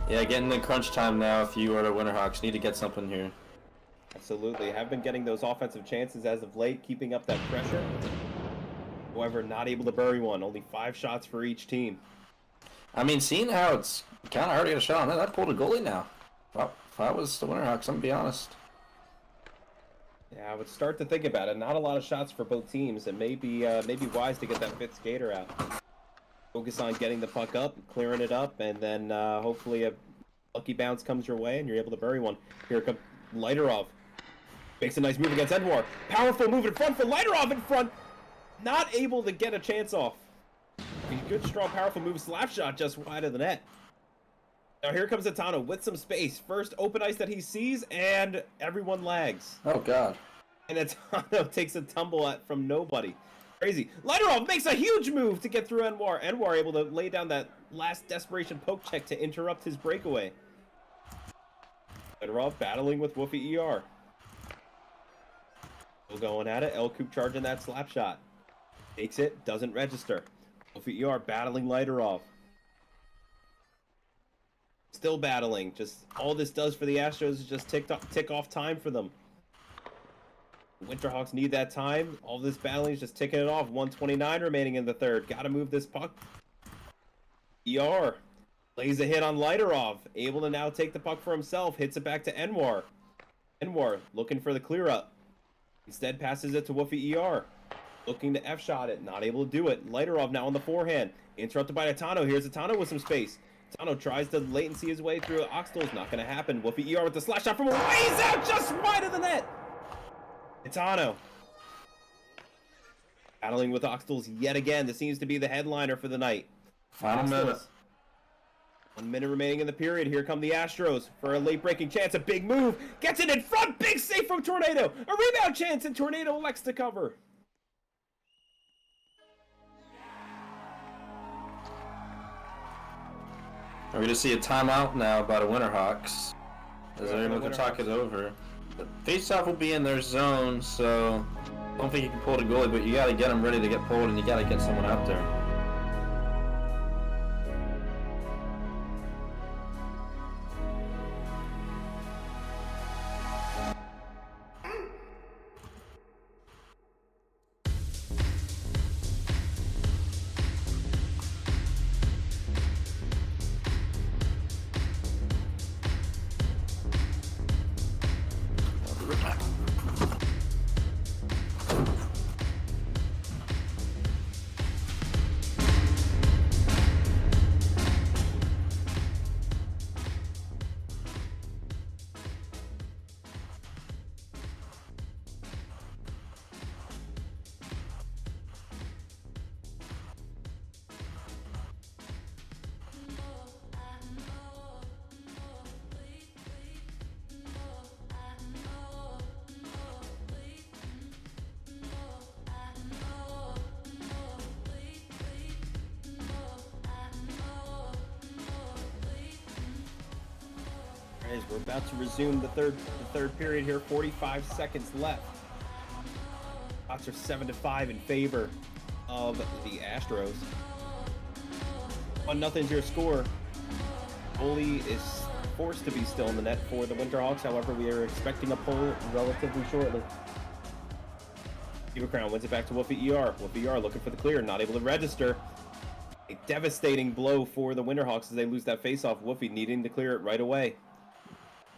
Yeah, getting in crunch time now if you are the Winterhawks. Need to get something here. Absolutely. Have been getting those offensive chances as of late, keeping up that pressure. However, not able to bury one. Only 5 shots for each team. I mean, seeing how it's kind of hard to get a shot on that, I pulled a goalie now. If I was the Winterhawks, I'm going to be honest. Yeah, I would start to think about it. Not a lot of shots for both teams. It may be wise to get that 5th skater out. Focus on getting the puck up, clearing it up, and then hopefully a lucky bounce comes your way and you're able to bury one. Here comes Lighterov. Makes a nice move against Enwar. Powerful move in front for Lighterov in front. Not able to get a chance off. A good, strong, powerful move. Slap shot just wide of the net. Now here comes Atano with some space. First open ice that he sees, and everyone lags. Oh, God. And Atano takes a tumble from nobody. Crazy. Lighterov makes a huge move to get through Enwar. Enwar able to lay down that last desperation poke check to interrupt his breakaway. Lighterov battling with Wolfie ER. Still going at it. Elkup charging that slap shot. Takes it, doesn't register. Wolfie ER battling Lighterov. Still battling. Just all this does for the Astros is just tick off time for them. Winterhawks need that time. All this battling is just ticking it off. 1:29 remaining in the third. Got to move this puck. ER lays a hit on Lighterov. Able to now take the puck for himself. Hits it back to Enwar. Enwar looking for the clear up. Instead passes it to Wolfie ER. Looking to F-shot it. Not able to do it. Lighterov now on the forehand. Interrupted by Atano. Here's Atano with some space. Atano tries to latency his way through Oxtel's. Not going to happen. Wolfie ER with the slash shot from a ways out just wide of the net. Atano battling with Oxtels yet again. This seems to be the headliner for the night. Final minute. 1 minute remaining in the period. Here come the Astros for a late breaking chance. A big move. Gets it in front. Big save from Tornado. A rebound chance, and Tornado elects to cover. We're going to see a timeout now by the Winterhawks. As they're able to talk it over. The face-off will be in their zone, so I don't think you can pull the goalie, but you got to get them ready to get pulled, and you got to get someone out there. As we're about to resume the third period here, 45 seconds left. Hawks are 7-5 in favor of the Astros. 1-0 your score. Goalie is forced to be still in the net for the Winterhawks. However, we are expecting a pull relatively shortly. Beavercrown wins it back to Wolfie ER. Wolfie ER looking for the clear, not able to register. A devastating blow for the Winterhawks as they lose that faceoff. Wolfie needing to clear it right away.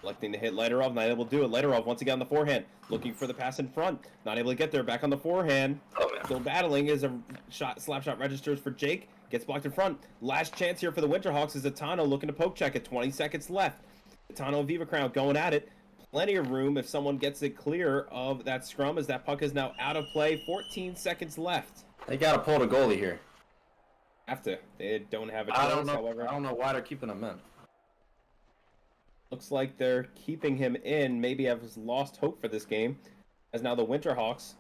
Electing to hit Leiterov, not able to do it. Leiterov once again on the forehand, looking for the pass in front, not able to get there. Back on the forehand, still battling as a slap shot registers for Jake. Gets blocked in front. Last chance here for the Winterhawks is Altona looking to poke check at 20 seconds left. Altona and Beavercrown going at it. Plenty of room if someone gets it clear of that scrum as that puck is now out of play. 14 seconds left. They got to pull the goalie here. Have to. They don't have a choice, I don't know. however. I don't know why they're keeping him in. Looks like they're keeping him in. Maybe have lost hope for this game. As now the Winterhawks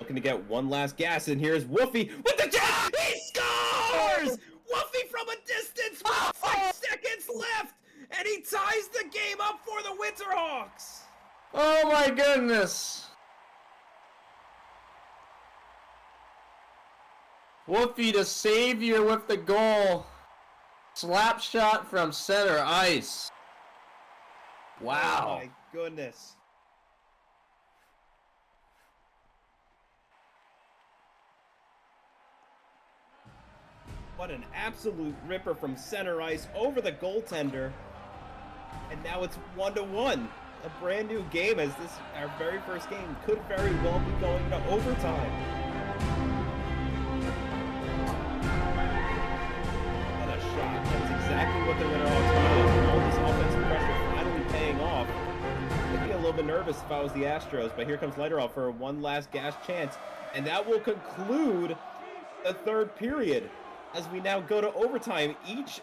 looking to get one last gas. And here's Wolfie with the jab. He scores! Wolfie from a distance with 6 seconds left. And he ties the game up for the Winterhawks. Oh my goodness. Wolfie the savior with the goal. Slap shot from center ice. Wow. Oh my goodness. What an absolute ripper from center ice over the goaltender. And now it's 1-1. A brand new game as this, our very first game, could very well be going into overtime. What a shot. That's exactly what they're going to do. All this offensive pressure finally paying off. I'd be a little bit nervous if I was the Astros, but here comes Leiterov for one last gas chance. And that will conclude the third period as we now go to overtime. Each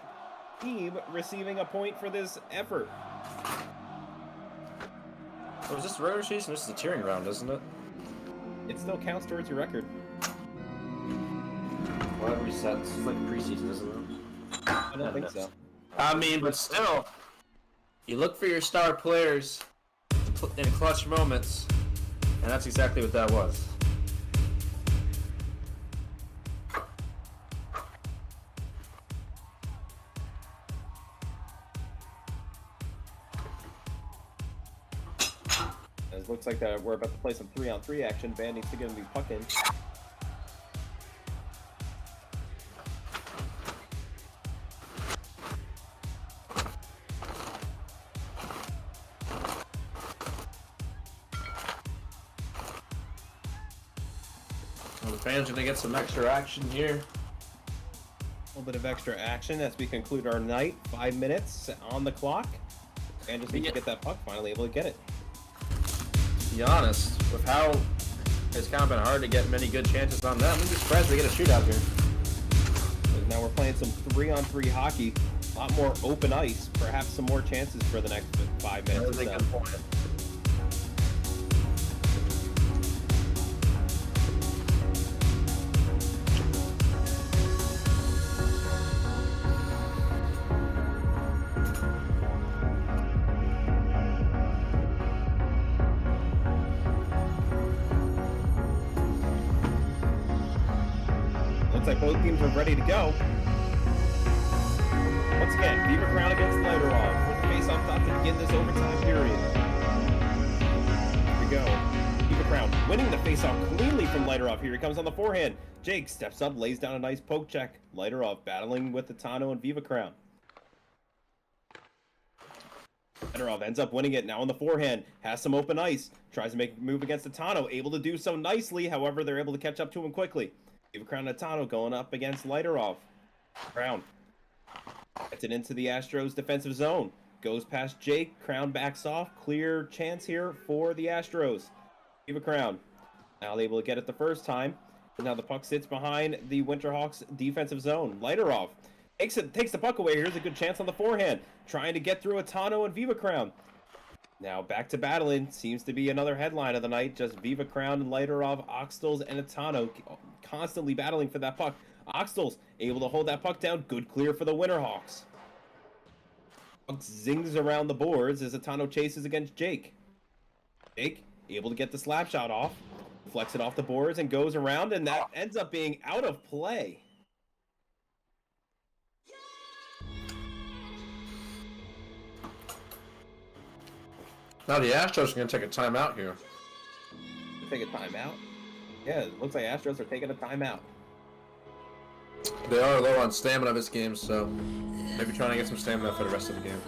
team receiving a point for this effort. Oh, is this the regular season? This is the tiering round, isn't it? It still counts towards your record. Why have we set? This is like preseason, isn't it? I don't think so. I mean, but still, you look for your star players in clutch moments, and that's exactly what that was. It looks like we're about to play some 3-on-3 action. Van needs to get a new puck in. Well, the fans are going to get some extra action here. A little bit of extra action as we conclude our night. 5 minutes on the clock. And just need to get that puck, finally able to get it. To be honest, with how it's kind of been hard to get many good chances on that, I'm just surprised they get a shootout here. But now we're playing some 3-on-3 hockey. A lot more open ice. Perhaps some more chances for the next 5 minutes. That was a good point. Looks like both teams are ready to go. Once again, Beavercrown against Leiterov with the face-off top to begin this overtime period. Here we go. Beavercrown winning the face-off cleanly from Leiterov. Here he comes on the forehand. Jake steps up, lays down a nice poke check. Leiterov battling with Altona and Beavercrown. Leiterov ends up winning it now on the forehand. Has some open ice. Tries to make a move against Altona. Able to do so nicely. However, they're able to catch up to him quickly. Beavercrown and Altona going up against Leiterov. Crown gets it into the Astros defensive zone. Goes past Jake. Crown backs off. Clear chance here for the Astros. Beavercrown now able to get it the first time. But now the puck sits behind the Winterhawks defensive zone. Leiterov takes the puck away. Here's a good chance on the forehand. Trying to get through Altona and Beavercrown. Now back to battling. Seems to be another headline of the night. Just Beavercrown and Leiterov, Oxtels, and Altona constantly battling for that puck. Oxtels able to hold that puck down. Good clear for the Winterhawks. Puck zings around the boards as Altona chases against Jake. Jake able to get the slap shot off, flex it off the boards, and goes around, and that ends up being out of play. Now the Astros are going to take a timeout here. Take a timeout? Yeah, it looks like Astros are taking a timeout. They are low on stamina this game, so maybe trying to get some stamina for the rest of the game.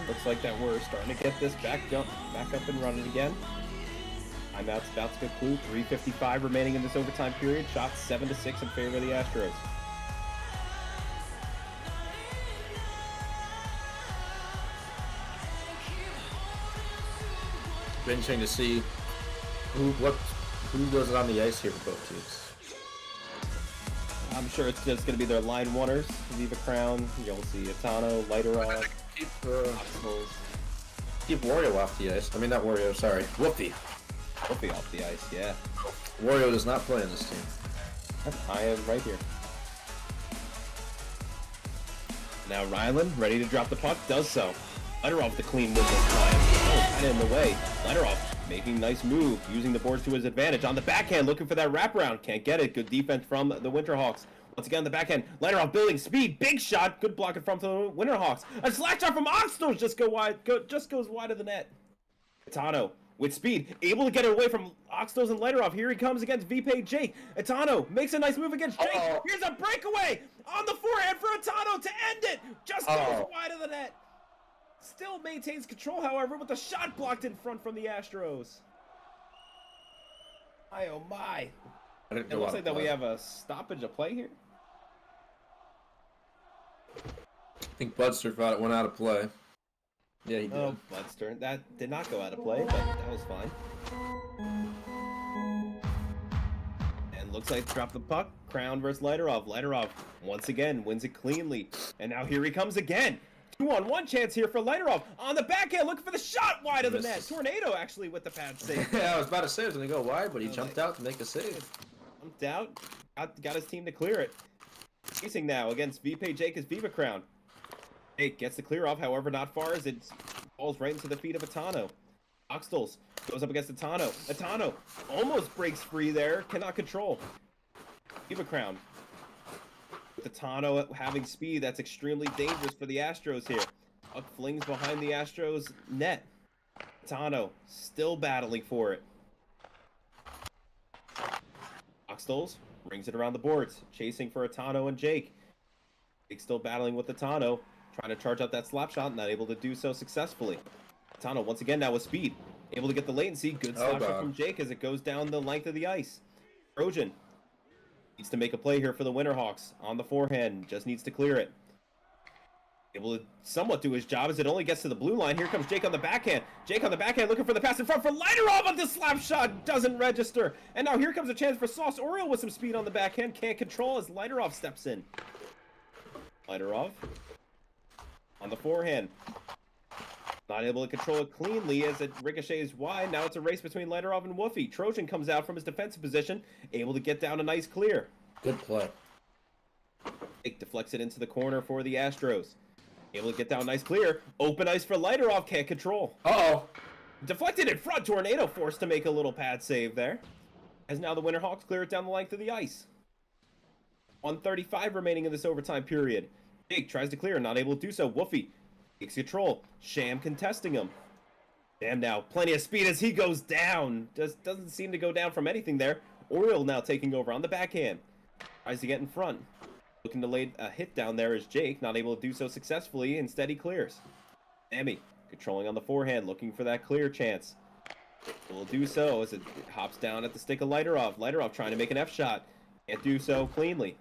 Looks like that we're starting to get this back up and running again. Timeout's about to conclude. 3:55 remaining in this overtime period. Shots 7-6 in favor of the Astros. Been interesting to see who goes on the ice here for both teams. I'm sure it's just going to be their line oneers. Viva Crown, you'll see Atano, Lighterov, Keep Wario off the ice. I mean, not Wario, sorry. Whoopie. Whoopie off the ice, yeah. Wario does not play in this team. I am right here. Now Ryland, ready to drop the puck, does so. Lighterov the clean move this time. Oh, kind of in the way. Lighterov making a nice move, using the boards to his advantage. On the backhand, looking for that wraparound. Can't get it. Good defense from the Winterhawks. Once again, on the backhand, Lighterov building speed. Big shot. Good block in front of the Winterhawks. A slash shot from Astros just goes wide of the net. Atano with speed, able to get it away from Astros and Lighterov. Here he comes against B.M.H.L. Atano makes a nice move against Jake. Here's a breakaway on the forehand for Atano to end it. Just goes wide of the net. Still maintains control, however, with the shot blocked in front from the Astros. My oh my. It looks like that we have a stoppage of play here. I think Budster thought it went out of play. Yeah, he did. Oh, Budster. That did not go out of play, but that was fine. And looks like drop the puck. Crown versus Lighterov. Lighterov once again wins it cleanly. And now here he comes again. 2-on-1 chance here for Lighterov. On the backhand, looking for the shot wide of the net. Tornado actually with the pad save. Yeah, I was about to say it was going to go wide, but he jumped out to make a save. Jumped out. Got his team to clear it. Facing now against VP Jake is Viva Crown. Jake gets the clear off, however, not far as it falls right into the feet of Atano. Oxtels goes up against Atano. Atano almost breaks free there. Cannot control. Viva Crown. With Atano having speed, that's extremely dangerous for the Astros here. Puck flings behind the Astros net. Atano still battling for it. Oxtels brings it around the boards, chasing for Atano and Jake. Jake still battling with Atano, trying to charge out that slap shot, not able to do so successfully. Atano once again now with speed, able to get the latency. Good slap shot from Jake as it goes down the length of the ice. Trojan needs to make a play here for the Winterhawks on the forehand, just needs to clear it. Able to somewhat do his job as it only gets to the blue line. Here comes Jake on the backhand. Jake on the backhand looking for the pass in front for Lighterov, but the slap shot doesn't register. And now here comes a chance for Sauce Oriole with some speed on the backhand. Can't control as Lighterov steps in. Lighterov on the forehand. Not able to control it cleanly as it ricochets wide. Now it's a race between Lighterov and Woofy. Trojan comes out from his defensive position, able to get down a nice clear. Good play. Jake deflects it into the corner for the Astros. Able to get down nice clear. Open ice for Lighterov. Can't control. Uh-oh. Deflected in front. Tornado forced to make a little pad save there. As now the Winterhawks clear it down the length of the ice. 1:35 remaining in this overtime period. Jake tries to clear. Not able to do so. Woofy takes control. Sham contesting him. Sham now. Plenty of speed as he goes down. Just doesn't seem to go down from anything there. Oriole now taking over on the backhand. Tries to get in front. Looking to lay a hit down there is Jake, not able to do so successfully. Instead, he clears. Sammy controlling on the forehand, looking for that clear chance. Will do so as it hops down at the stick of Lighterov. Lighterov trying to make an F shot. Can't do so cleanly.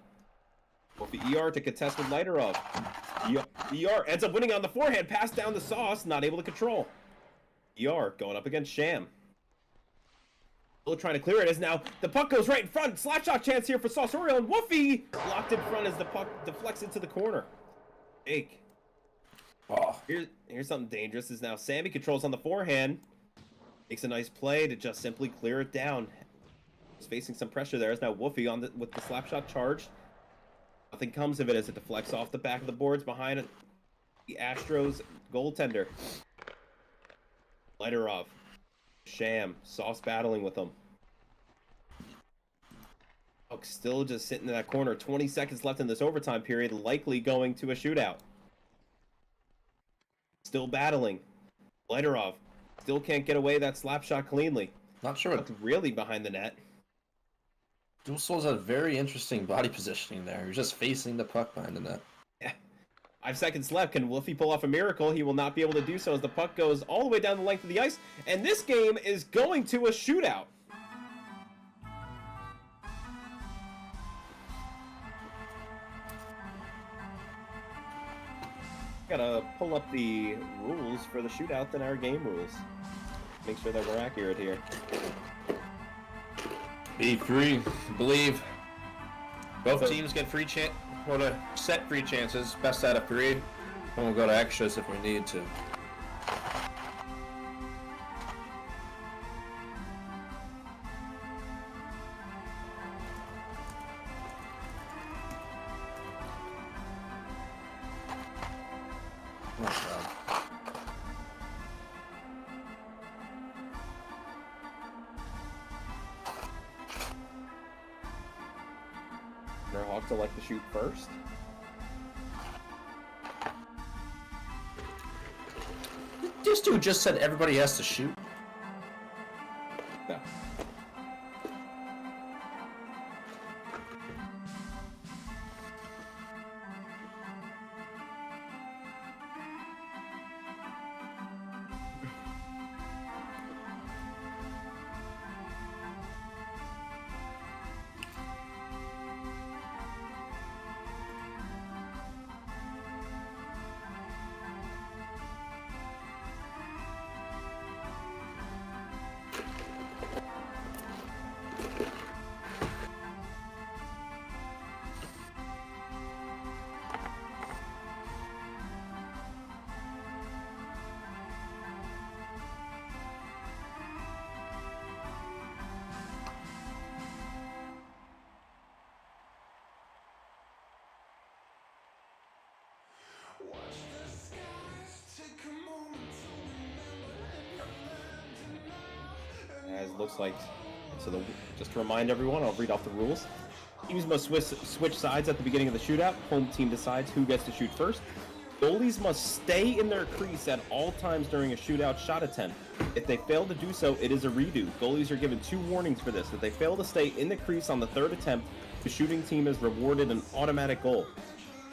With the ER to contest with Lighterov. ER ends up winning on the forehand, pass down the Sauce, not able to control. ER going up against Sham. Still trying to clear it as now the puck goes right in front. Slap shot chance here for Sauce Oriole, and Woofy blocked in front as the puck deflects into the corner. Jake. Oh. Here's something dangerous is now Sammy controls on the forehand. Makes a nice play to just simply clear it down. He's facing some pressure there as now Woofy on with the slap shot charge. Nothing comes of it as it deflects off the back of the boards behind it. The Astros goaltender. Lighterov. Sham. Sauce battling with him. Puck still just sitting in that corner. 20 seconds left in this overtime period. Likely going to a shootout. Still battling. Lighterov. Still can't get away that slap shot cleanly. Not sure what... really behind the net. Dual Souls had very interesting body positioning there. You're just facing the puck behind the net. Yeah. 5 seconds left. Can Wolfie pull off a miracle? He will not be able to do so as the puck goes all the way down the length of the ice. And this game is going to a shootout. Gotta pull up the rules for the shootout than our game rules. Make sure that we're accurate here. Be free, believe. Both teams get free chance, or set free chances. Best out of 3. And we'll go to extras if we need to. Hawks will like to shoot first. This dude just said everybody has to shoot. Yeah. As it looks like, just to remind everyone, I'll read off the rules. Teams must switch sides at the beginning of the shootout. Home team decides who gets to shoot first. Goalies must stay in their crease at all times during a shootout shot attempt. If they fail to do so, it is a redo. Goalies are given 2 warnings for this. If they fail to stay in the crease on the 3rd attempt, the shooting team is rewarded an automatic goal.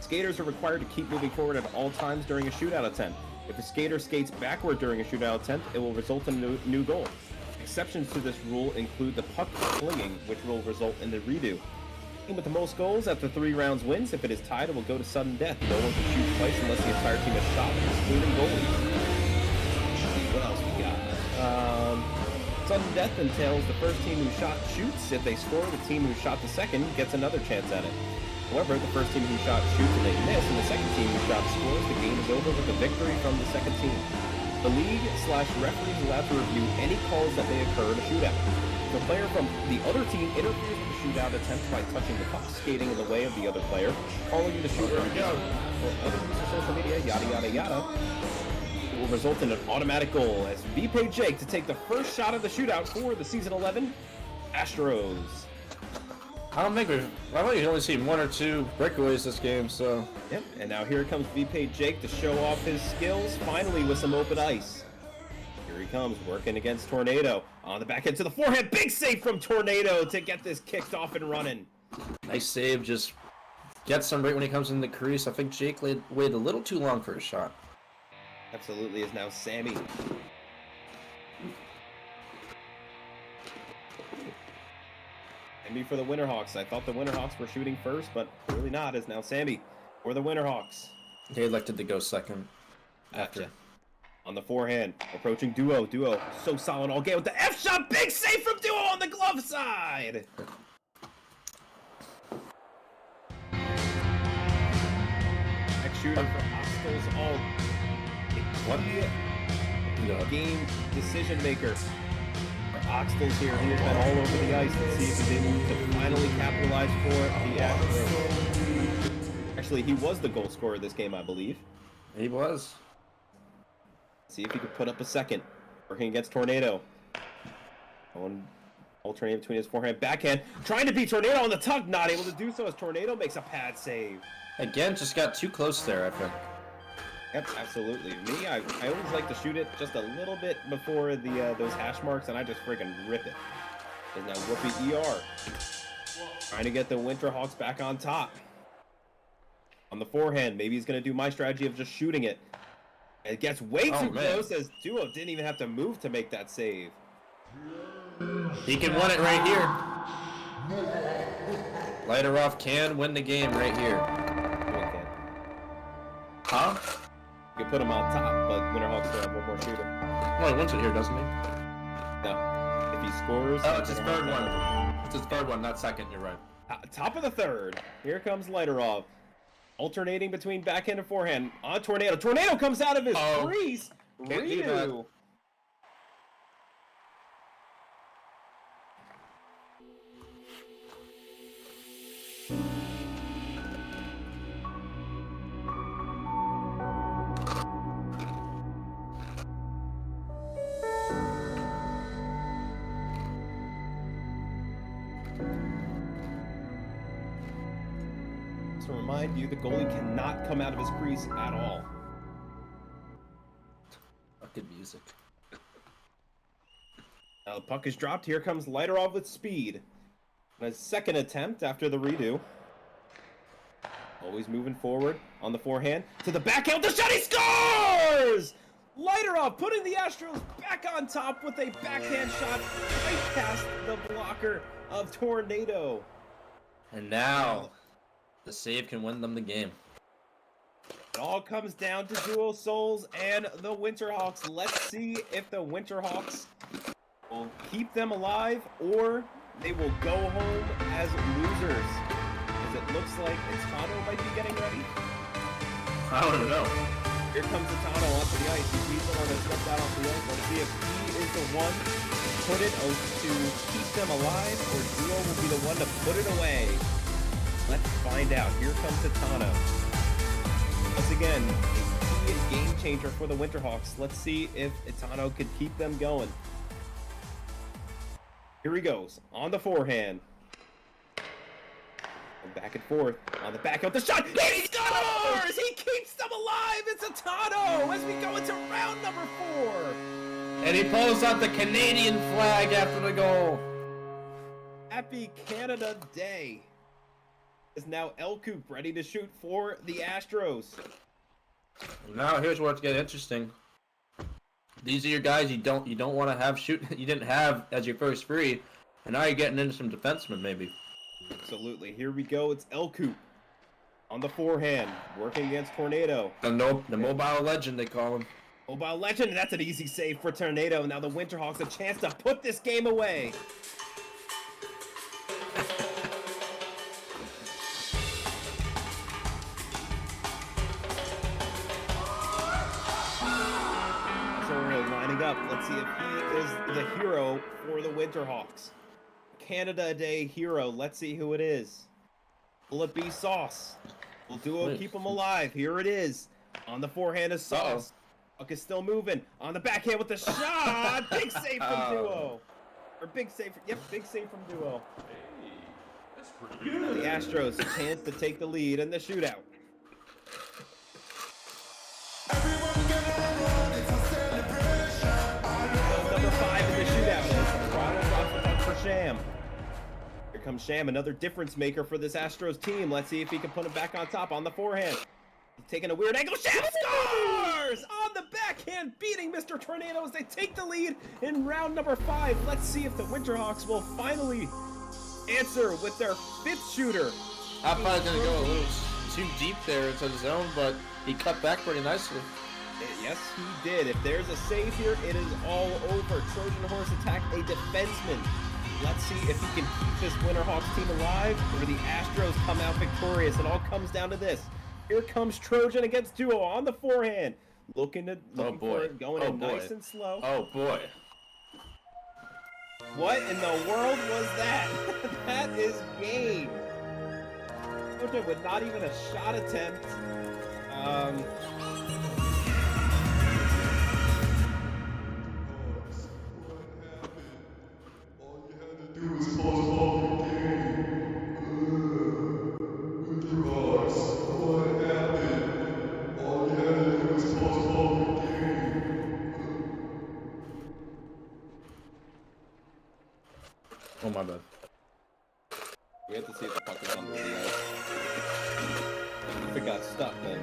Skaters are required to keep moving forward at all times during a shootout attempt. If a skater skates backward during a shootout attempt, it will result in a new goal. Exceptions to this rule include the puck flinging, which will result in the redo. Team with the most goals after 3 rounds wins. If it is tied, it will go to sudden death. No one can shoot twice unless the entire team has shot, excluding goalies. Let's see what else we got. Sudden death entails the first team who shot shoots. If they score, the team who shot the second gets another chance at it. However, the first team who shot shoots and they miss, and the second team who shot scores, the game is over with a victory from the second team. The league/referee is allowed to review any calls that may occur in a shootout. If a player from the other team interferes with the shootout attempt by touching the puck, skating in the way of the other player, calling you the shooter, or other use of social media, yada yada yada, it will result in an automatic goal as B.M.H.L to take the first shot of the shootout for the season 11 Astros. I don't think we've only seen 1 or 2 breakaways this game, so... Yep, and now here comes B.M.H.L to show off his skills, finally with some open ice. Here he comes, working against Tornado. On the back end to the forehand, big save from Tornado to get this kicked off and running. Nice save, just gets him right when he comes in the crease. I think Jake waited a little too long for his shot. Absolutely is now Sammy. Sammy for the Winterhawks. I thought the Winterhawks were shooting first, but really not, is now Sammy for the Winterhawks. They elected to go second. After. Gotcha. On the forehand, approaching Duo. Duo, so solid all game with the F shot. Big save from Duo on the glove side. Next shooter for Hostiles all. What? The game decision maker for Oxtels here. He has been all over the ice. Let's see if he's able to finally capitalize for the Astros. Actually, he was the goal scorer this game, I believe. He was. See if he could put up a second. Working against Tornado. Alternating between his forehand, backhand. Trying to beat Tornado on the tuck. Not able to do so as Tornado makes a pad save. Again, just got too close there, I think. Yep, absolutely. Me, I always like to shoot it just a little bit before the those hash marks, and I just friggin' rip it. And now Whoopi ER. Trying to get the Winterhawks back on top. On the forehand, maybe he's going to do my strategy of just shooting it. And it gets way too close as Duo didn't even have to move to make that save. He can win it right here. Lighter-off can win the game right here. Okay. Huh? You can put him on top, but Winterhawks still have one more shooter. Well, he wins it here, doesn't he? No. If he scores... Oh, it's his third one. It's his third one, not second, you're right. Top of the third. Here comes Lighterov. Alternating between backhand and forehand on Tornado. Tornado comes out of his crease. Can't do that. Redo. To remind you, the goalie cannot come out of his crease at all. Fucking music. Now the puck is dropped. Here comes Lighterov with speed. And a second attempt after the redo. Always moving forward on the forehand. To the backhand. The shot, he scores! Lighterov putting the Astros back on top with a backhand shot right past the blocker of Tornado. And now... the save can win them the game. It all comes down to Duo Souls and the Winterhawks. Let's see if the Winterhawks will keep them alive or they will go home as losers. As it looks like Altona might be getting ready. I don't know. Here comes Altona onto the ice. He's the one that stepped out off the ice. Let's see if he is the one to put it to keep them alive or Duo will be the one to put it away. Let's find out. Here comes Altona. Once again, a key and game changer for the Winterhawks. Let's see if Altona could keep them going. Here he goes. On the forehand. And back and forth. On the back of the shot. He scores! He keeps them alive! It's Altona as we go into round number 4. And he pulls out the Canadian flag after the goal. Happy Canada Day. Is now L-Coop ready to shoot for the Astros. Now here's where it's getting interesting. These are your guys you don't want to have shoot. You didn't have as your first free, and now you're getting into some defensemen maybe. Absolutely. Here we go. It's L-Coop on the forehand, working against Tornado. The mobile legend they call him. Mobile legend. That's an easy save for Tornado. Now the Winterhawks a chance to put this game away. Up. Let's see if he is the hero for the Winterhawks. Canada Day hero. Let's see who it is. Will it be Sauce? Will Duo keep him alive? Here it is. On the forehand is Sauce. Puck is still moving. On the backhand with the shot. Big save from Duo. Or big save. Big save from Duo. Hey, that's pretty good. The Astros a chance to take the lead in the shootout. Number 5 in the shootout is Ronald for Sham. Here comes Sham, another difference maker for this Astros team. Let's see if he can put him back on top on the forehand. He's taking a weird angle. Sham scores! On the backhand, beating Mr. Tornado as they take the lead in round number 5. Let's see if the Winterhawks will finally answer with their 5th shooter. I'm probably going to go a little too deep there into the zone, but He cut back pretty nicely. Yes, he did. If there's a save here, it is all over. Trojan Horse attack a defenseman. Let's see if he can keep this Winterhawks team alive, or the Astros come out victorious. It all comes down to this. Here comes Trojan against Duo on the forehand. Looking for it, going in nice and slow. Oh boy. What in the world was that? That is game. Trojan with not even a shot attempt. Oh my bad. We have to see if the puck is on the ice. If it got stuck, then...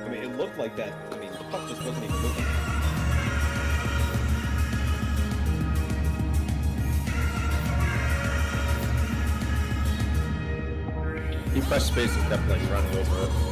I mean, it looked like that. I mean, the puck just wasn't even moving. He pressed space and kept like running over it.